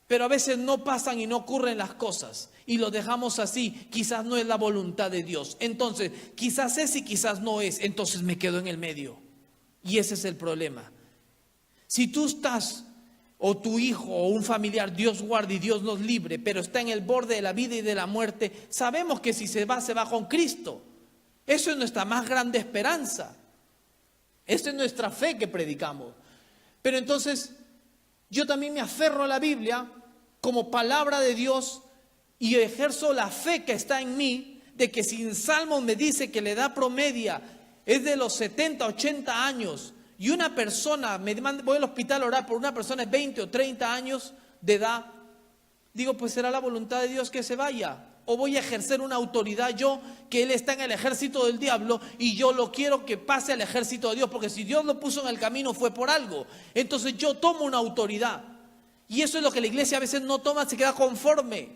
pero a veces no pasan y no ocurren las cosas. Y lo dejamos así. Quizás no es la voluntad de Dios. Entonces, quizás es y quizás no es. Entonces me quedo en el medio. Y ese es el problema. Si tú estás, o tu hijo o un familiar, Dios guarde y Dios nos libre, pero está en el borde de la vida y de la muerte, sabemos que si se va con Cristo. Eso es nuestra más grande esperanza. Esa es nuestra fe que predicamos. Pero entonces yo también me aferro a la Biblia como palabra de Dios y ejerzo la fe que está en mí, de que si en Salmos me dice que la edad promedia es de los 70, 80 años, y una persona, voy al hospital a orar por una persona de 20 o 30 años de edad, digo, pues será la voluntad de Dios que se vaya. O voy a ejercer una autoridad yo, que él está en el ejército del diablo y yo lo quiero que pase al ejército de Dios, porque si Dios lo puso en el camino fue por algo. Entonces yo tomo una autoridad. Y eso es lo que la iglesia a veces no toma, se queda conforme.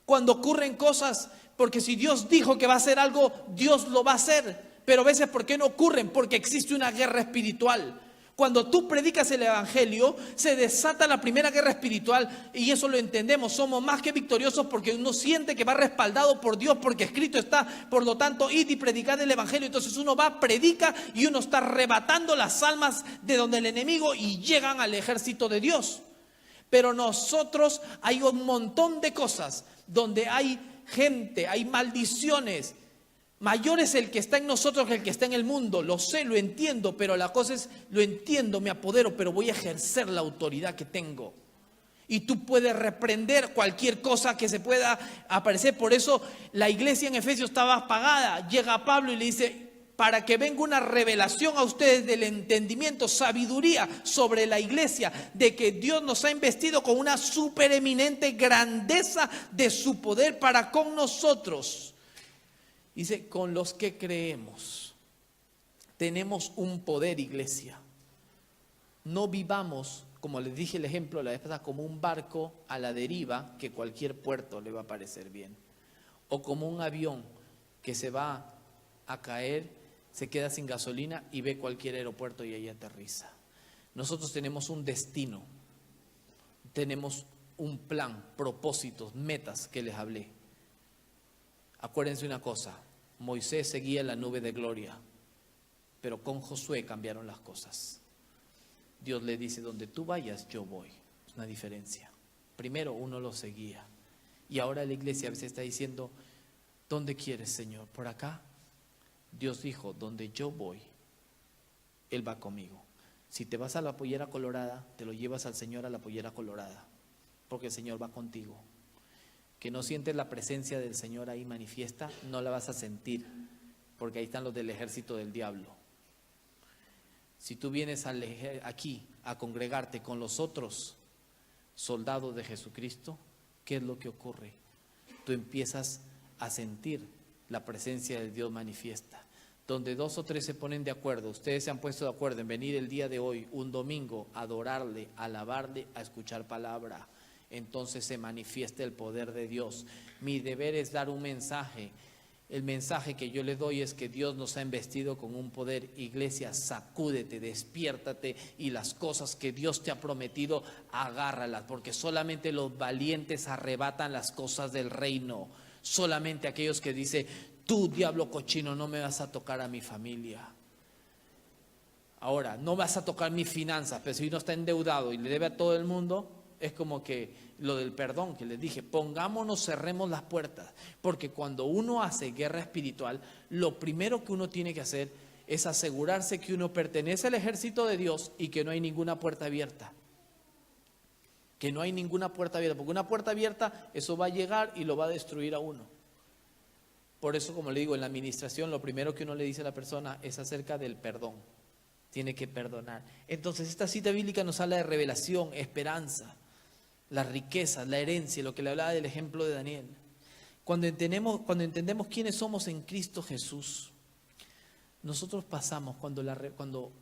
Cuando ocurren cosas, porque si Dios dijo que va a hacer algo, Dios lo va a hacer. Pero a veces, ¿por qué no ocurren? Porque existe una guerra espiritual. Cuando tú predicas el evangelio, se desata la primera guerra espiritual, y eso lo entendemos. Somos más que victoriosos porque uno siente que va respaldado por Dios, porque escrito está: por lo tanto, id y predicad el evangelio. Entonces uno va, predica y uno está arrebatando las almas de donde el enemigo y llegan al ejército de Dios. Pero nosotros, hay un montón de cosas donde hay gente, hay maldiciones Mayor es el que está en nosotros que el que está en el mundo. Lo sé, lo entiendo, pero la cosa es, lo entiendo, me apodero, pero voy a ejercer la autoridad que tengo. Y tú puedes reprender cualquier cosa que se pueda aparecer. Por eso la iglesia en Efesios estaba apagada. Llega Pablo y le dice, para que venga una revelación a ustedes del entendimiento, sabiduría sobre la iglesia, de que Dios nos ha investido con una supereminente grandeza de su poder para con nosotros. Dice, con los que creemos. Tenemos un poder, iglesia. No vivamos, como les dije el ejemplo la vez pasada, como un barco a la deriva que cualquier puerto le va a parecer bien. O como un avión que se va a caer, se queda sin gasolina y ve cualquier aeropuerto y ahí aterriza. Nosotros tenemos un destino, tenemos un plan, propósitos, metas que les hablé. Acuérdense una cosa, Moisés seguía la nube de gloria, pero con Josué cambiaron las cosas. Dios le dice, donde tú vayas, yo voy. Es una diferencia. Primero uno lo seguía. Y ahora la iglesia a veces está diciendo, ¿dónde quieres, Señor? ¿Por acá? Dios dijo, donde yo voy, Él va conmigo. Si te vas a la pollera colorada, te lo llevas al Señor a la pollera colorada, porque el Señor va contigo. Que no sientes la presencia del Señor ahí manifiesta, no la vas a sentir, porque ahí están los del ejército del diablo. Si tú vienes aquí a congregarte con los otros soldados de Jesucristo, ¿qué es lo que ocurre? Tú empiezas a sentir la presencia de Dios manifiesta. Donde 2 o 3 se ponen de acuerdo, ustedes se han puesto de acuerdo en venir el día de hoy, un domingo, a adorarle, a alabarle, a escuchar palabra, entonces se manifiesta el poder de Dios. Mi deber es dar un mensaje. El mensaje que yo le doy es que Dios nos ha investido con un poder. Iglesia, sacúdete, despiértate y las cosas que Dios te ha prometido, agárralas, porque solamente los valientes arrebatan las cosas del reino. Solamente aquellos que dicen, tú diablo cochino, no me vas a tocar a mi familia. Ahora, no vas a tocar mis finanzas, pero si uno está endeudado y le debe a todo el mundo, es como que lo del perdón que les dije, pongámonos, cerremos las puertas, porque cuando uno hace guerra espiritual, lo primero que uno tiene que hacer es asegurarse que uno pertenece al ejército de Dios y que no hay ninguna puerta abierta. Que no hay ninguna puerta abierta, porque una puerta abierta, eso va a llegar y lo va a destruir a uno. Por eso, como le digo, en la administración, lo primero que uno le dice a la persona es acerca del perdón. Tiene que perdonar. Entonces, esta cita bíblica nos habla de revelación, esperanza, las riquezas, la herencia, lo que le hablaba del ejemplo de Daniel. Cuando entendemos quiénes somos en Cristo Jesús, nosotros pasamos, cuando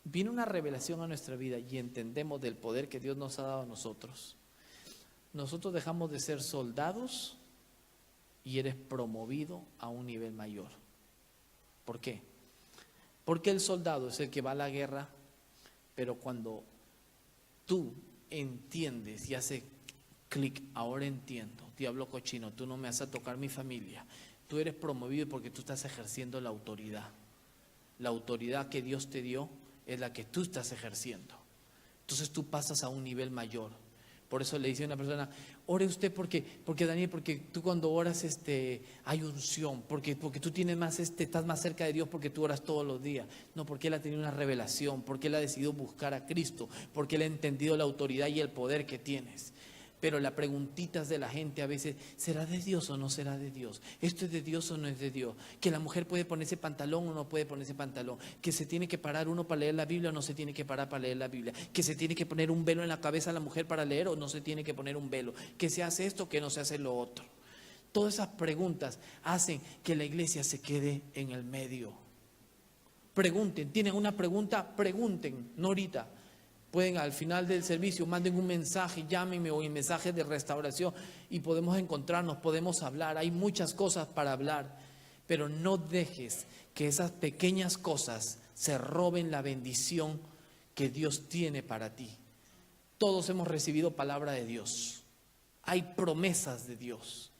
viene una revelación a nuestra vida y entendemos del poder que Dios nos ha dado a nosotros dejamos de ser soldados y eres promovido a un nivel mayor. ¿Por qué? Porque el soldado es el que va a la guerra, pero cuando tú entiendes y hace clic, ahora entiendo, diablo cochino, tú no me vas a tocar mi familia, tú eres promovido porque tú estás ejerciendo la autoridad. La autoridad que Dios te dio es la que tú estás ejerciendo. Entonces tú pasas a un nivel mayor. Por eso le dice a una persona, ore usted porque Daniel, porque tú cuando oras hay unción, porque tú tienes más estás más cerca de Dios porque tú oras todos los días. No, porque él ha tenido una revelación, porque él ha decidido buscar a Cristo, porque él ha entendido la autoridad y el poder que tienes. Pero las preguntitas de la gente a veces, ¿será de Dios o no será de Dios? ¿Esto es de Dios o no es de Dios? ¿Que la mujer puede ponerse pantalón o no puede ponerse pantalón? ¿Que se tiene que parar uno para leer la Biblia o no se tiene que parar para leer la Biblia? ¿Que se tiene que poner un velo en la cabeza a la mujer para leer o no se tiene que poner un velo? ¿Que se hace esto o que no se hace lo otro? Todas esas preguntas hacen que la iglesia se quede en el medio. Pregunten, ¿tienen una pregunta? Pregunten, no ahorita. Pueden al final del servicio, manden un mensaje, llámenme o en mensajes de restauración y podemos encontrarnos, podemos hablar. Hay muchas cosas para hablar, pero no dejes que esas pequeñas cosas se roben la bendición que Dios tiene para ti. Todos hemos recibido palabra de Dios, hay promesas de Dios,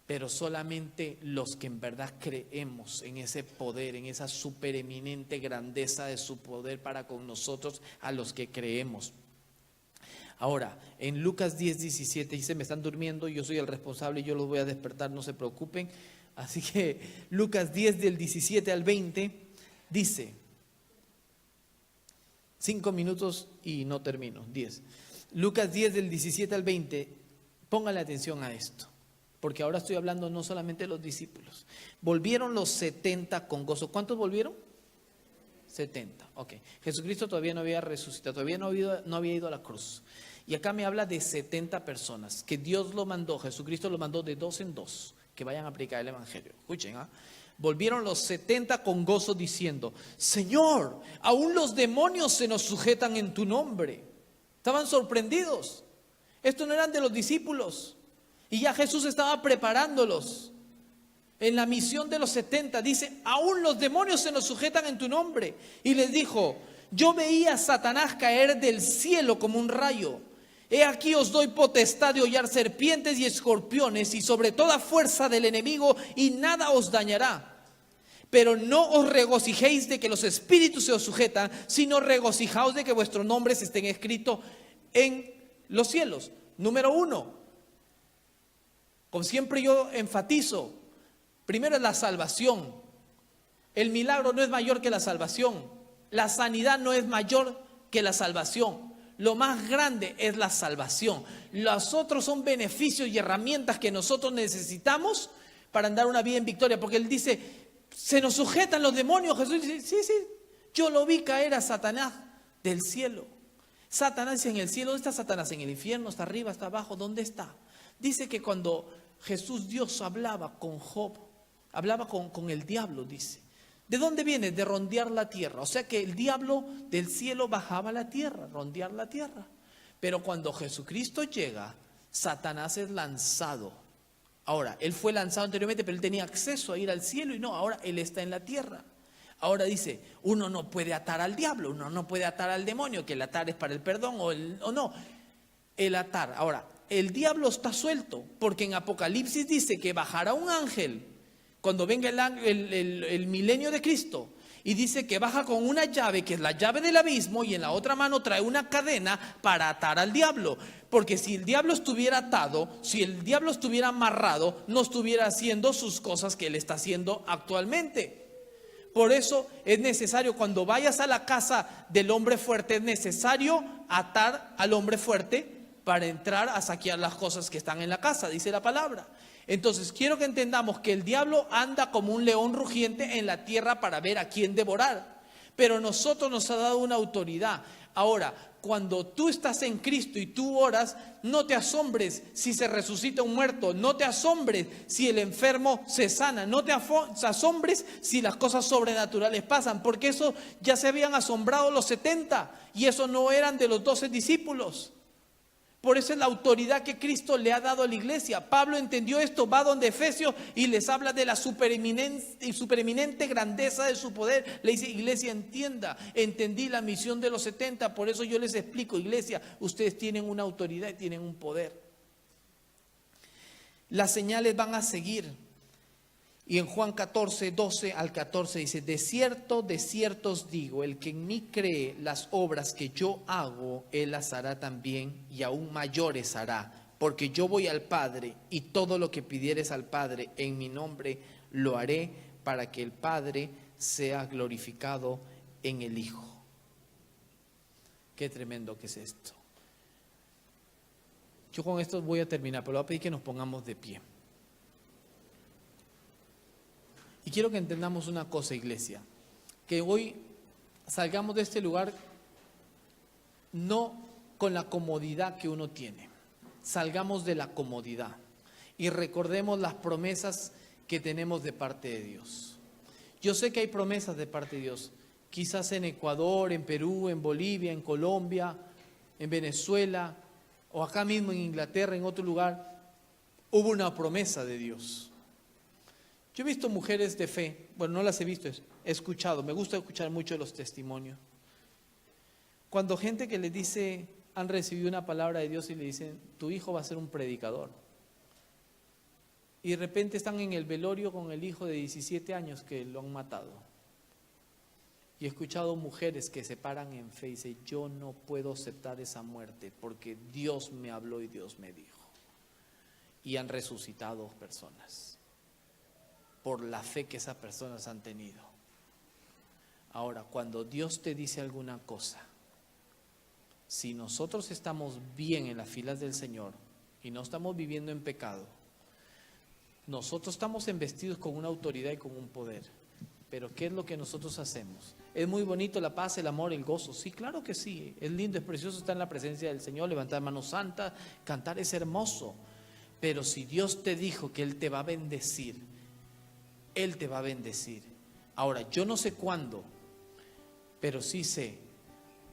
pero solamente los que en verdad creemos en ese poder, en esa supereminente grandeza de su poder para con nosotros, a los que creemos. Ahora, en Lucas 10:17 dice, me están durmiendo, yo soy el responsable, yo los voy a despertar, no se preocupen. Así que Lucas 10 del 17 al 20 dice, 5 minutos y no termino, 10. Lucas 10 del 17 al 20, póngale atención a esto, porque ahora estoy hablando no solamente de los discípulos. Volvieron los 70 con gozo. ¿Cuántos volvieron? 70, ok. Jesucristo todavía no había resucitado, todavía no había ido a la cruz. Y acá me habla de 70 personas que Dios lo mandó, Jesucristo lo mandó de 2 en 2, que vayan a predicar el evangelio. Escuchen, volvieron los 70 con gozo diciendo, Señor, aún los demonios se nos sujetan en tu nombre. Estaban sorprendidos. Estos no eran de los discípulos. Y ya Jesús estaba preparándolos. En la misión de los 70 dice, aún los demonios se nos sujetan en tu nombre. Y les dijo, yo veía a Satanás caer del cielo como un rayo. He aquí os doy potestad de hollar serpientes y escorpiones y sobre toda fuerza del enemigo, y nada os dañará. Pero no os regocijéis de que los espíritus se os sujetan, sino regocijaos de que vuestros nombres estén escritos en los cielos. Número 1, como siempre yo enfatizo, primero es la salvación. El milagro no es mayor que la salvación. La sanidad no es mayor que la salvación. Lo más grande es la salvación. Los otros son beneficios y herramientas que nosotros necesitamos para andar una vida en victoria. Porque Él dice, se nos sujetan los demonios. Jesús dice, sí, yo lo vi caer a Satanás del cielo. Satanás en el cielo. ¿Dónde está Satanás? En el infierno, está arriba, está abajo. ¿Dónde está? Dice que cuando Jesús, Dios, hablaba con Job, hablaba con el diablo, dice. ¿De dónde viene? De rondear la tierra. O sea que el diablo del cielo bajaba a la tierra, rondear la tierra. Pero cuando Jesucristo llega, Satanás es lanzado. Ahora, él fue lanzado anteriormente, pero él tenía acceso a ir al cielo y no, ahora él está en la tierra. Ahora dice, uno no puede atar al diablo, uno no puede atar al demonio, que el atar es para el perdón o no. El atar. Ahora, el diablo está suelto, porque en Apocalipsis dice que bajará un ángel cuando venga el milenio de Cristo, y dice que baja con una llave, que es la llave del abismo, y en la otra mano trae una cadena para atar al diablo. Porque si el diablo estuviera atado, si el diablo estuviera amarrado, no estuviera haciendo sus cosas que él está haciendo actualmente. Por eso es necesario, cuando vayas a la casa del hombre fuerte, es necesario atar al hombre fuerte para entrar a saquear las cosas que están en la casa, dice la palabra. Entonces quiero que entendamos que el diablo anda como un león rugiente en la tierra para ver a quién devorar. Pero nosotros nos ha dado una autoridad. Ahora, cuando tú estás en Cristo y tú oras, no te asombres si se resucita un muerto, no te asombres si el enfermo se sana, no te asombres si las cosas sobrenaturales pasan, porque eso ya se habían asombrado los 70 y eso no eran de los 12 discípulos. Por eso es la autoridad que Cristo le ha dado a la iglesia. Pablo entendió esto, va donde Efesios y les habla de la supereminente grandeza de su poder. Le dice, iglesia, entendí la misión de los 70, por eso yo les explico, iglesia, ustedes tienen una autoridad y tienen un poder. Las señales van a seguir. Y en Juan 14, 12 al 14 dice, de cierto os digo, el que en mí cree, las obras que yo hago, él las hará también, y aún mayores hará, porque yo voy al Padre, y todo lo que pidieres al Padre en mi nombre, lo haré, para que el Padre sea glorificado en el Hijo. Qué tremendo que es esto. Yo con esto voy a terminar, pero voy a pedir que nos pongamos de pie. Y quiero que entendamos una cosa, iglesia, que hoy salgamos de este lugar no con la comodidad que uno tiene, salgamos de la comodidad y recordemos las promesas que tenemos de parte de Dios. Yo sé que hay promesas de parte de Dios, quizás en Ecuador, en Perú, en Bolivia, en Colombia, en Venezuela o acá mismo en Inglaterra, en otro lugar, hubo una promesa de Dios. Yo he visto mujeres de fe, bueno, no las he visto, he escuchado, me gusta escuchar mucho los testimonios. Cuando gente que le dice, han recibido una palabra de Dios y le dicen, tu hijo va a ser un predicador. Y de repente están en el velorio con el hijo de 17 años que lo han matado. Y he escuchado mujeres que se paran en fe y dicen, yo no puedo aceptar esa muerte porque Dios me habló y Dios me dijo. Y han resucitado personas por la fe que esas personas han tenido. Ahora, cuando Dios te dice alguna cosa, si nosotros estamos bien en las filas del Señor y no estamos viviendo en pecado, nosotros estamos investidos con una autoridad y con un poder. Pero ¿qué es lo que nosotros hacemos? Es muy bonito la paz, el amor, el gozo. Sí, claro que sí. Es lindo, es precioso estar en la presencia del Señor, levantar manos santas, cantar, es hermoso. Pero si Dios te dijo que Él te va a bendecir, Él te va a bendecir. Ahora, yo no sé cuándo, pero sí sé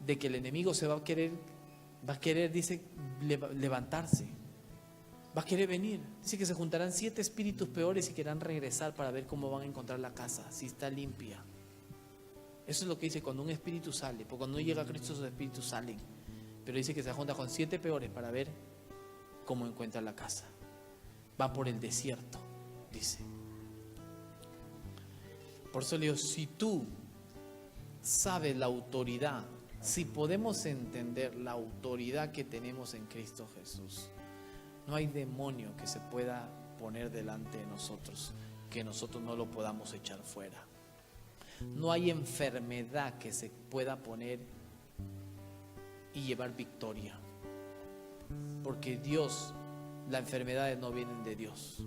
de que el enemigo se va a querer, dice, levantarse. Va a querer venir. Dice que se juntarán 7 espíritus peores y querrán regresar para ver cómo van a encontrar la casa, si está limpia. Eso es lo que dice cuando un espíritu sale, porque cuando no llega a Cristo esos espíritus salen. Pero dice que se junta con 7 peores para ver cómo encuentra la casa. Va por el desierto, dice. Por eso le digo, si tú sabes la autoridad, si podemos entender la autoridad que tenemos en Cristo Jesús, no hay demonio que se pueda poner delante de nosotros, que nosotros no lo podamos echar fuera. No hay enfermedad que se pueda poner y llevar victoria. Porque Dios, las enfermedades no vienen de Dios.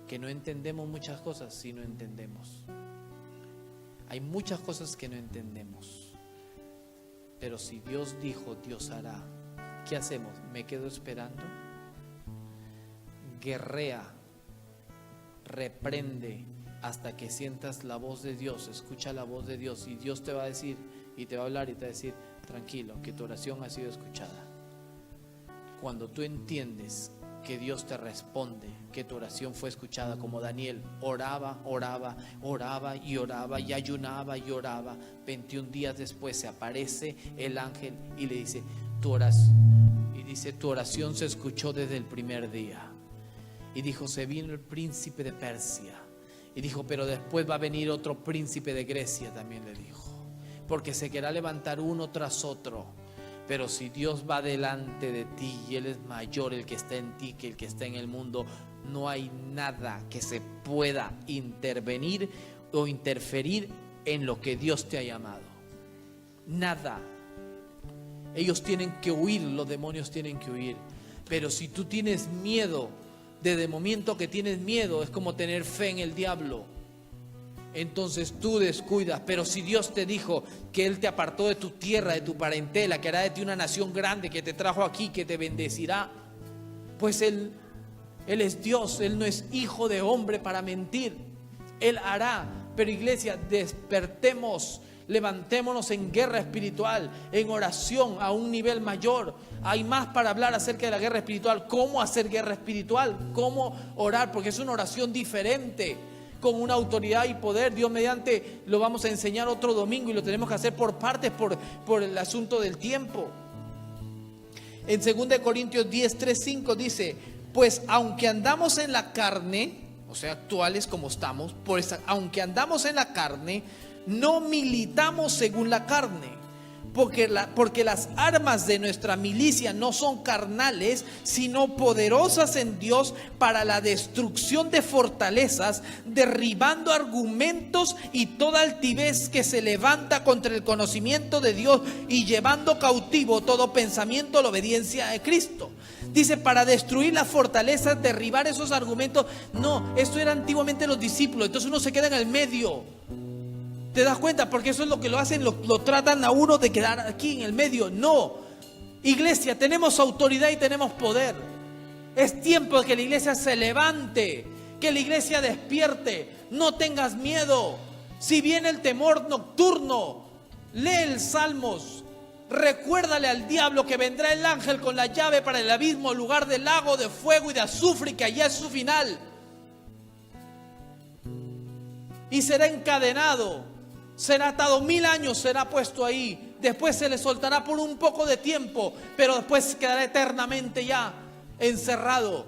Que no entendemos muchas cosas, sí no entendemos. Hay muchas cosas que no entendemos. Pero si Dios dijo, Dios hará. ¿Qué hacemos? ¿Me quedo esperando? Guerrea, reprende hasta que sientas la voz de Dios. Escucha la voz de Dios y Dios te va a decir y te va a hablar y te va a decir, tranquilo, que tu oración ha sido escuchada. Cuando tú entiendes que Dios te responde, que tu oración fue escuchada, como Daniel oraba y ayunaba y oraba. 21 días después se aparece el ángel y le dice, tu oración se escuchó desde el primer día. Y dijo, se vino el príncipe de Persia. Y dijo, pero después va a venir otro príncipe de Grecia, también le dijo, porque se querrá levantar uno tras otro. Pero si Dios va delante de ti y Él es mayor el que está en ti que el que está en el mundo, no hay nada que se pueda intervenir o interferir en lo que Dios te ha llamado. Nada. Ellos tienen que huir, los demonios tienen que huir. Pero si tú tienes miedo, desde el momento que tienes miedo, es como tener fe en el diablo. Entonces tú descuidas. Pero si Dios te dijo que Él te apartó de tu tierra, de tu parentela, que hará de ti una nación grande, que te trajo aquí, que te bendecirá, pues Él es Dios. Él no es hijo de hombre para mentir. Él hará. Pero iglesia, despertemos, levantémonos en guerra espiritual, en oración a un nivel mayor. Hay más para hablar acerca de la guerra espiritual. ¿Cómo hacer guerra espiritual? ¿Cómo orar? Porque es una oración diferente, con una autoridad y poder. Dios mediante lo vamos a enseñar otro domingo y lo tenemos que hacer por partes por el asunto del tiempo. En 2 Corintios 10, 3, 5 dice, pues aunque andamos en la carne, o sea, actuales como estamos, pues aunque andamos en la carne, no militamos según la carne. Porque las armas de nuestra milicia no son carnales, sino poderosas en Dios para la destrucción de fortalezas, derribando argumentos y toda altivez que se levanta contra el conocimiento de Dios y llevando cautivo todo pensamiento a la obediencia de Cristo. Dice, para destruir las fortalezas, derribar esos argumentos. No, esto era antiguamente los discípulos, entonces uno se queda en el medio. ¿Te das cuenta? Porque eso es lo que lo hacen, lo tratan a uno de quedar aquí en el medio. No, iglesia, tenemos autoridad y tenemos poder. Es tiempo de que la iglesia se levante, que la iglesia despierte. No tengas miedo. Si viene el temor nocturno, lee el Salmos. Recuérdale al diablo que vendrá el ángel con la llave para el abismo, lugar del lago de fuego y de azufre, y que allá es su final. Y será encadenado. Será atado 1000 años, será puesto ahí. Después se le soltará por un poco de tiempo, pero después quedará eternamente ya encerrado.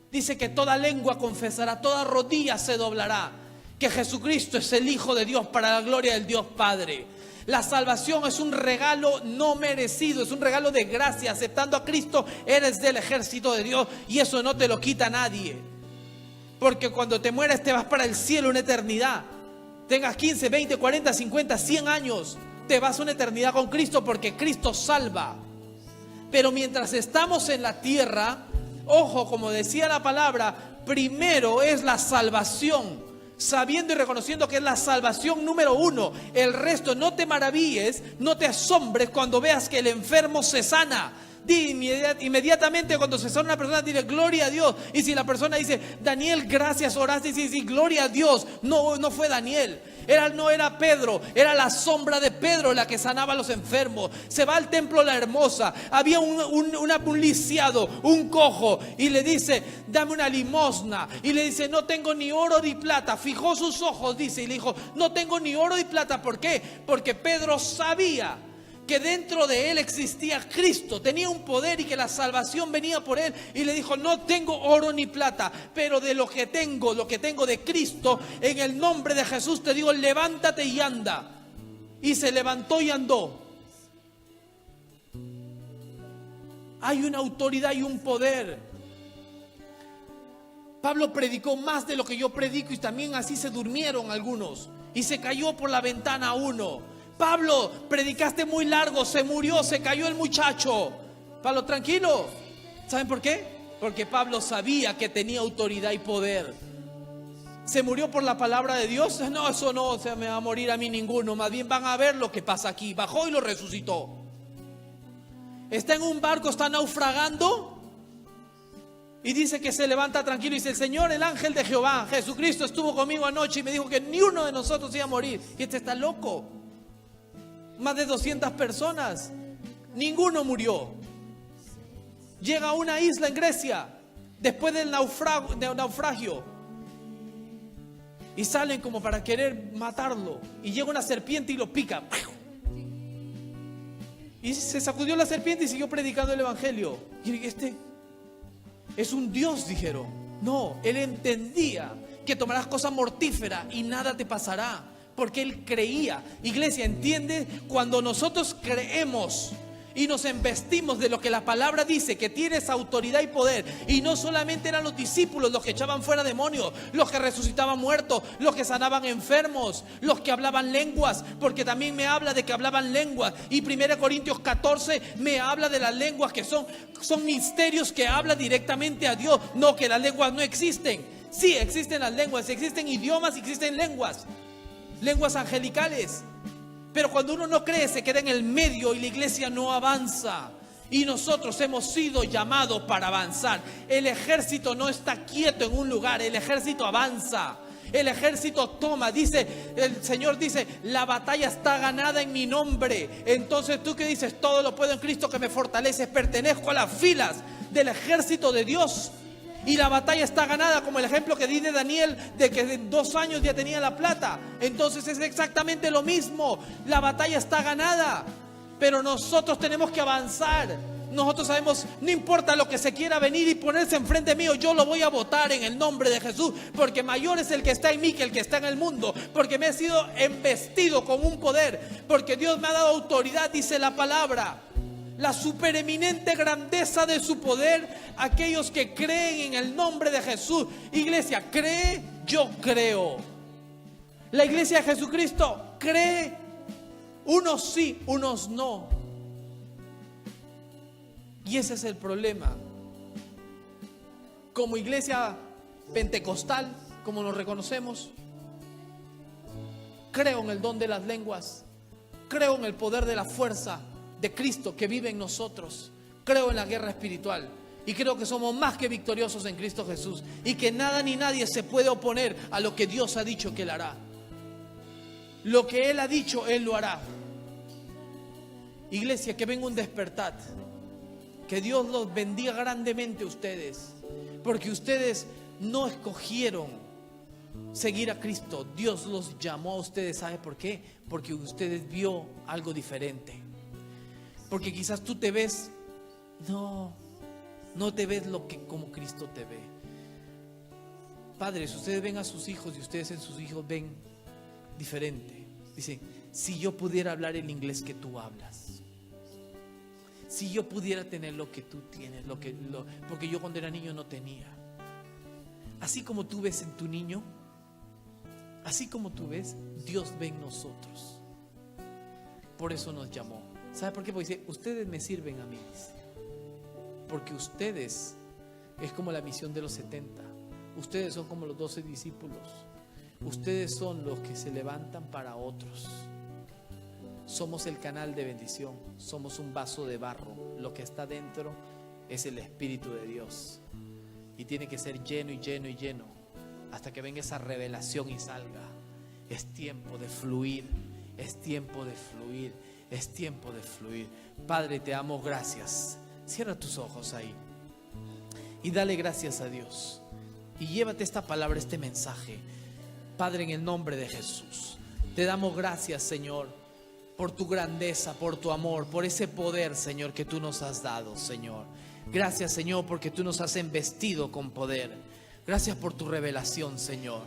Dice que toda lengua confesará, toda rodilla se doblará. que Jesucristo es el Hijo de Dios para la gloria del Dios Padre. La salvación es un regalo no merecido, es un regalo de gracia. Aceptando a Cristo, eres del ejército de Dios y eso no te lo quita nadie. Porque cuando te mueres te vas para el cielo, una eternidad. Tengas 15, 20, 40, 50, 100 años, te vas a una eternidad con Cristo porque Cristo salva. Pero mientras estamos en la tierra, ojo, como decía la palabra, primero es la salvación. Sabiendo y reconociendo que es la salvación número uno. El resto, no te maravilles, no te asombres cuando veas que el enfermo se sana. Di inmediatamente cuando se sana una persona, dile gloria a Dios. Y si la persona dice, Daniel, gracias, oraste, y gloria a Dios. No fue Daniel, no era Pedro, era la sombra de Pedro la que sanaba a los enfermos. Se va al templo la hermosa, había un lisiado, un cojo, y le dice, dame una limosna. Y le dice, no tengo ni oro ni plata. Fijó sus ojos, dice, y le dijo, no tengo ni oro ni plata. ¿Por qué? Porque Pedro sabía que dentro de él existía Cristo, tenía un poder y que la salvación venía por él. Y le dijo, no tengo oro ni plata, pero de lo que tengo de Cristo, en el nombre de Jesús te digo, levántate y anda. Y se levantó y andó. Hay una autoridad y un poder. Pablo predicó más de lo que yo predico y también así se durmieron algunos y se cayó por la ventana uno. Pablo, predicaste muy largo, se murió, se cayó el muchacho. Pablo, tranquilo. ¿Saben por qué? Porque Pablo sabía que tenía autoridad y poder. ¿Se murió por la palabra de Dios? No, eso no, se me va a morir a mí ninguno. Más bien van a ver lo que pasa aquí. Bajó y lo resucitó. Está en un barco, está naufragando y dice que se levanta tranquilo y dice, el Señor, el ángel de Jehová, Jesucristo estuvo conmigo anoche y me dijo que ni uno de nosotros iba a morir. Y este está loco. Más de 200 personas, ninguno murió. Llega a una isla en Grecia después del naufragio y salen como para querer matarlo y llega una serpiente y lo pica y se sacudió la serpiente y siguió predicando el evangelio. Y este es un Dios, dijeron. No, él entendía que tomarás cosas mortíferas y nada te pasará. Porque él creía. Iglesia, ¿entiende? Cuando nosotros creemos y nos embestimos de lo que la palabra dice, que tienes autoridad y poder. Y no solamente eran los discípulos los que echaban fuera demonios, los que resucitaban muertos, los que sanaban enfermos, los que hablaban lenguas, porque también me habla de que hablaban lenguas. Y 1 Corintios 14 me habla de las lenguas que son misterios que hablan directamente a Dios. No que las lenguas no existen. Sí, existen las lenguas, existen idiomas, existen lenguas angelicales. Pero cuando uno no cree, se queda en el medio y la iglesia no avanza. Y nosotros hemos sido llamados para avanzar. El ejército no está quieto en un lugar, el ejército avanza. El ejército toma, dice, el Señor dice, la batalla está ganada en mi nombre. Entonces tú que dices, todo lo puedo en Cristo que me fortalece, pertenezco a las filas del ejército de Dios. Y la batalla está ganada, como el ejemplo que di de Daniel, de que en 2 años ya tenía la plata. Entonces es exactamente lo mismo. La batalla está ganada, pero nosotros tenemos que avanzar. Nosotros sabemos, no importa lo que se quiera venir y ponerse enfrente mío, yo lo voy a votar en el nombre de Jesús, porque mayor es el que está en mí que el que está en el mundo, porque me he sido embestido con un poder, porque Dios me ha dado autoridad, dice la palabra. La supereminente grandeza de su poder, aquellos que creen en el nombre de Jesús. Iglesia, cree, yo creo. La iglesia de Jesucristo cree, unos sí, unos no. Y ese es el problema. Como iglesia pentecostal, como nos reconocemos, creo en el don de las lenguas, creo en el poder de la fuerza de Cristo que vive en nosotros. Creo en la guerra espiritual y creo que somos más que victoriosos en Cristo Jesús y que nada ni nadie se puede oponer a lo que Dios ha dicho que Él hará. Lo que Él ha dicho, Él lo hará. Iglesia, que venga un despertar. Que Dios los bendiga grandemente a ustedes, porque ustedes no escogieron seguir a Cristo. Dios los llamó a ustedes. ¿Sabe por qué? Porque ustedes vio algo diferente. Porque quizás tú te ves, no te ves como Cristo te ve. Padres, ustedes ven a sus hijos y ustedes en sus hijos ven diferente. Dicen, si yo pudiera hablar el inglés que tú hablas, si yo pudiera tener lo que tú tienes, porque yo cuando era niño no tenía. Así como tú ves en tu niño, así como tú ves, Dios ve en nosotros. Por eso nos llamó. ¿Sabe por qué? Porque dice, ustedes me sirven a mí. Porque ustedes es como la misión de los 70. Ustedes son como los 12 discípulos. Ustedes son los que se levantan para otros. Somos el canal de bendición. Somos un vaso de barro. Lo que está dentro es el Espíritu de Dios. Y tiene que ser lleno y lleno y lleno hasta que venga esa revelación y salga. Es tiempo de fluir. Es tiempo de fluir. Es tiempo de fluir. Padre, te damos gracias. Cierra tus ojos ahí y dale gracias a Dios. Y llévate esta palabra, este mensaje. Padre, en el nombre de Jesús, te damos gracias, Señor, por tu grandeza, por tu amor, por ese poder, Señor, que tú nos has dado, Señor. Gracias, Señor, porque tú nos has embestido con poder. Gracias por tu revelación, Señor.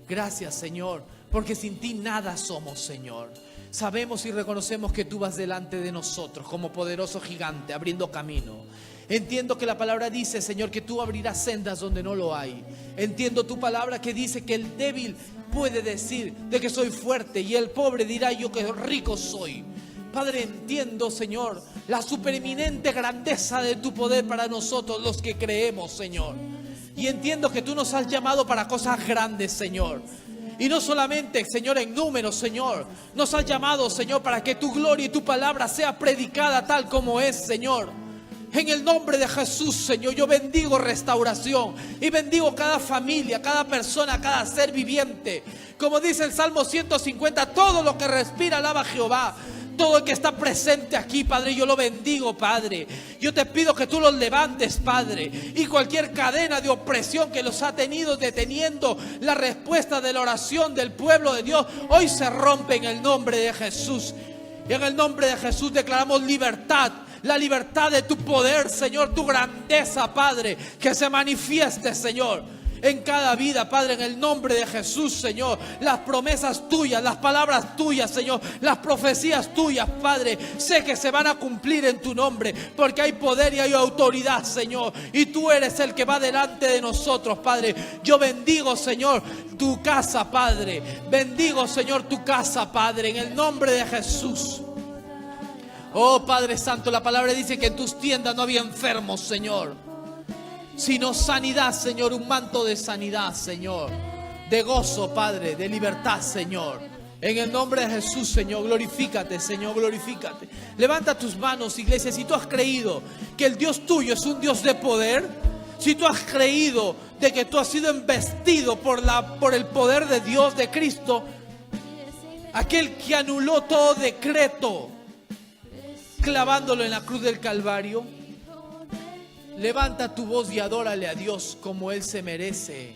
Gracias, Señor, porque sin ti nada somos, Señor. Sabemos y reconocemos que tú vas delante de nosotros como poderoso gigante, abriendo camino. Entiendo que la palabra dice, Señor, que tú abrirás sendas donde no lo hay. Entiendo tu palabra que dice que el débil puede decir de que soy fuerte y el pobre dirá yo que rico soy. Padre, entiendo, Señor, la supereminente grandeza de tu poder para nosotros los que creemos, Señor. Y entiendo que tú nos has llamado para cosas grandes, Señor. Y no solamente, Señor, en números, Señor. Nos has llamado, Señor, para que tu gloria y tu palabra sea predicada tal como es, Señor. En el nombre de Jesús, Señor, yo bendigo restauración y bendigo cada familia, cada persona, cada ser viviente. Como dice el Salmo 150, todo lo que respira alaba a Jehová. Todo el que está presente aquí, Padre, yo lo bendigo, Padre. Yo te pido que tú los levantes, Padre. Y cualquier cadena de opresión que los ha tenido deteniendo la respuesta de la oración del pueblo de Dios, hoy se rompe en el nombre de Jesús. Y en el nombre de Jesús declaramos libertad. La libertad de tu poder, Señor, tu grandeza, Padre, que se manifieste, Señor, en cada vida, Padre, en el nombre de Jesús, Señor. Las promesas tuyas, las palabras tuyas, Señor, las profecías tuyas, Padre, sé que se van a cumplir en tu nombre, porque hay poder y hay autoridad, Señor, y tú eres el que va delante de nosotros, Padre. Yo bendigo, Señor, tu casa, Padre. Bendigo, Señor, tu casa, Padre, en el nombre de Jesús. Oh, Padre Santo, la palabra dice que en tus tiendas no había enfermos, Señor, sino sanidad, Señor, un manto de sanidad, Señor, de gozo, Padre, de libertad, Señor. En el nombre de Jesús, Señor, glorifícate, Señor, glorifícate. Levanta tus manos, iglesia, si tú has creído que el Dios tuyo es un Dios de poder, si tú has creído de que tú has sido embestido por el poder de Dios, de Cristo, aquel que anuló todo decreto, clavándolo en la cruz del Calvario, levanta tu voz y adórale a Dios como Él se merece,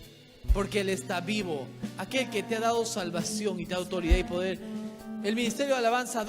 porque Él está vivo, aquel que te ha dado salvación y te da autoridad y poder. El ministerio de alabanza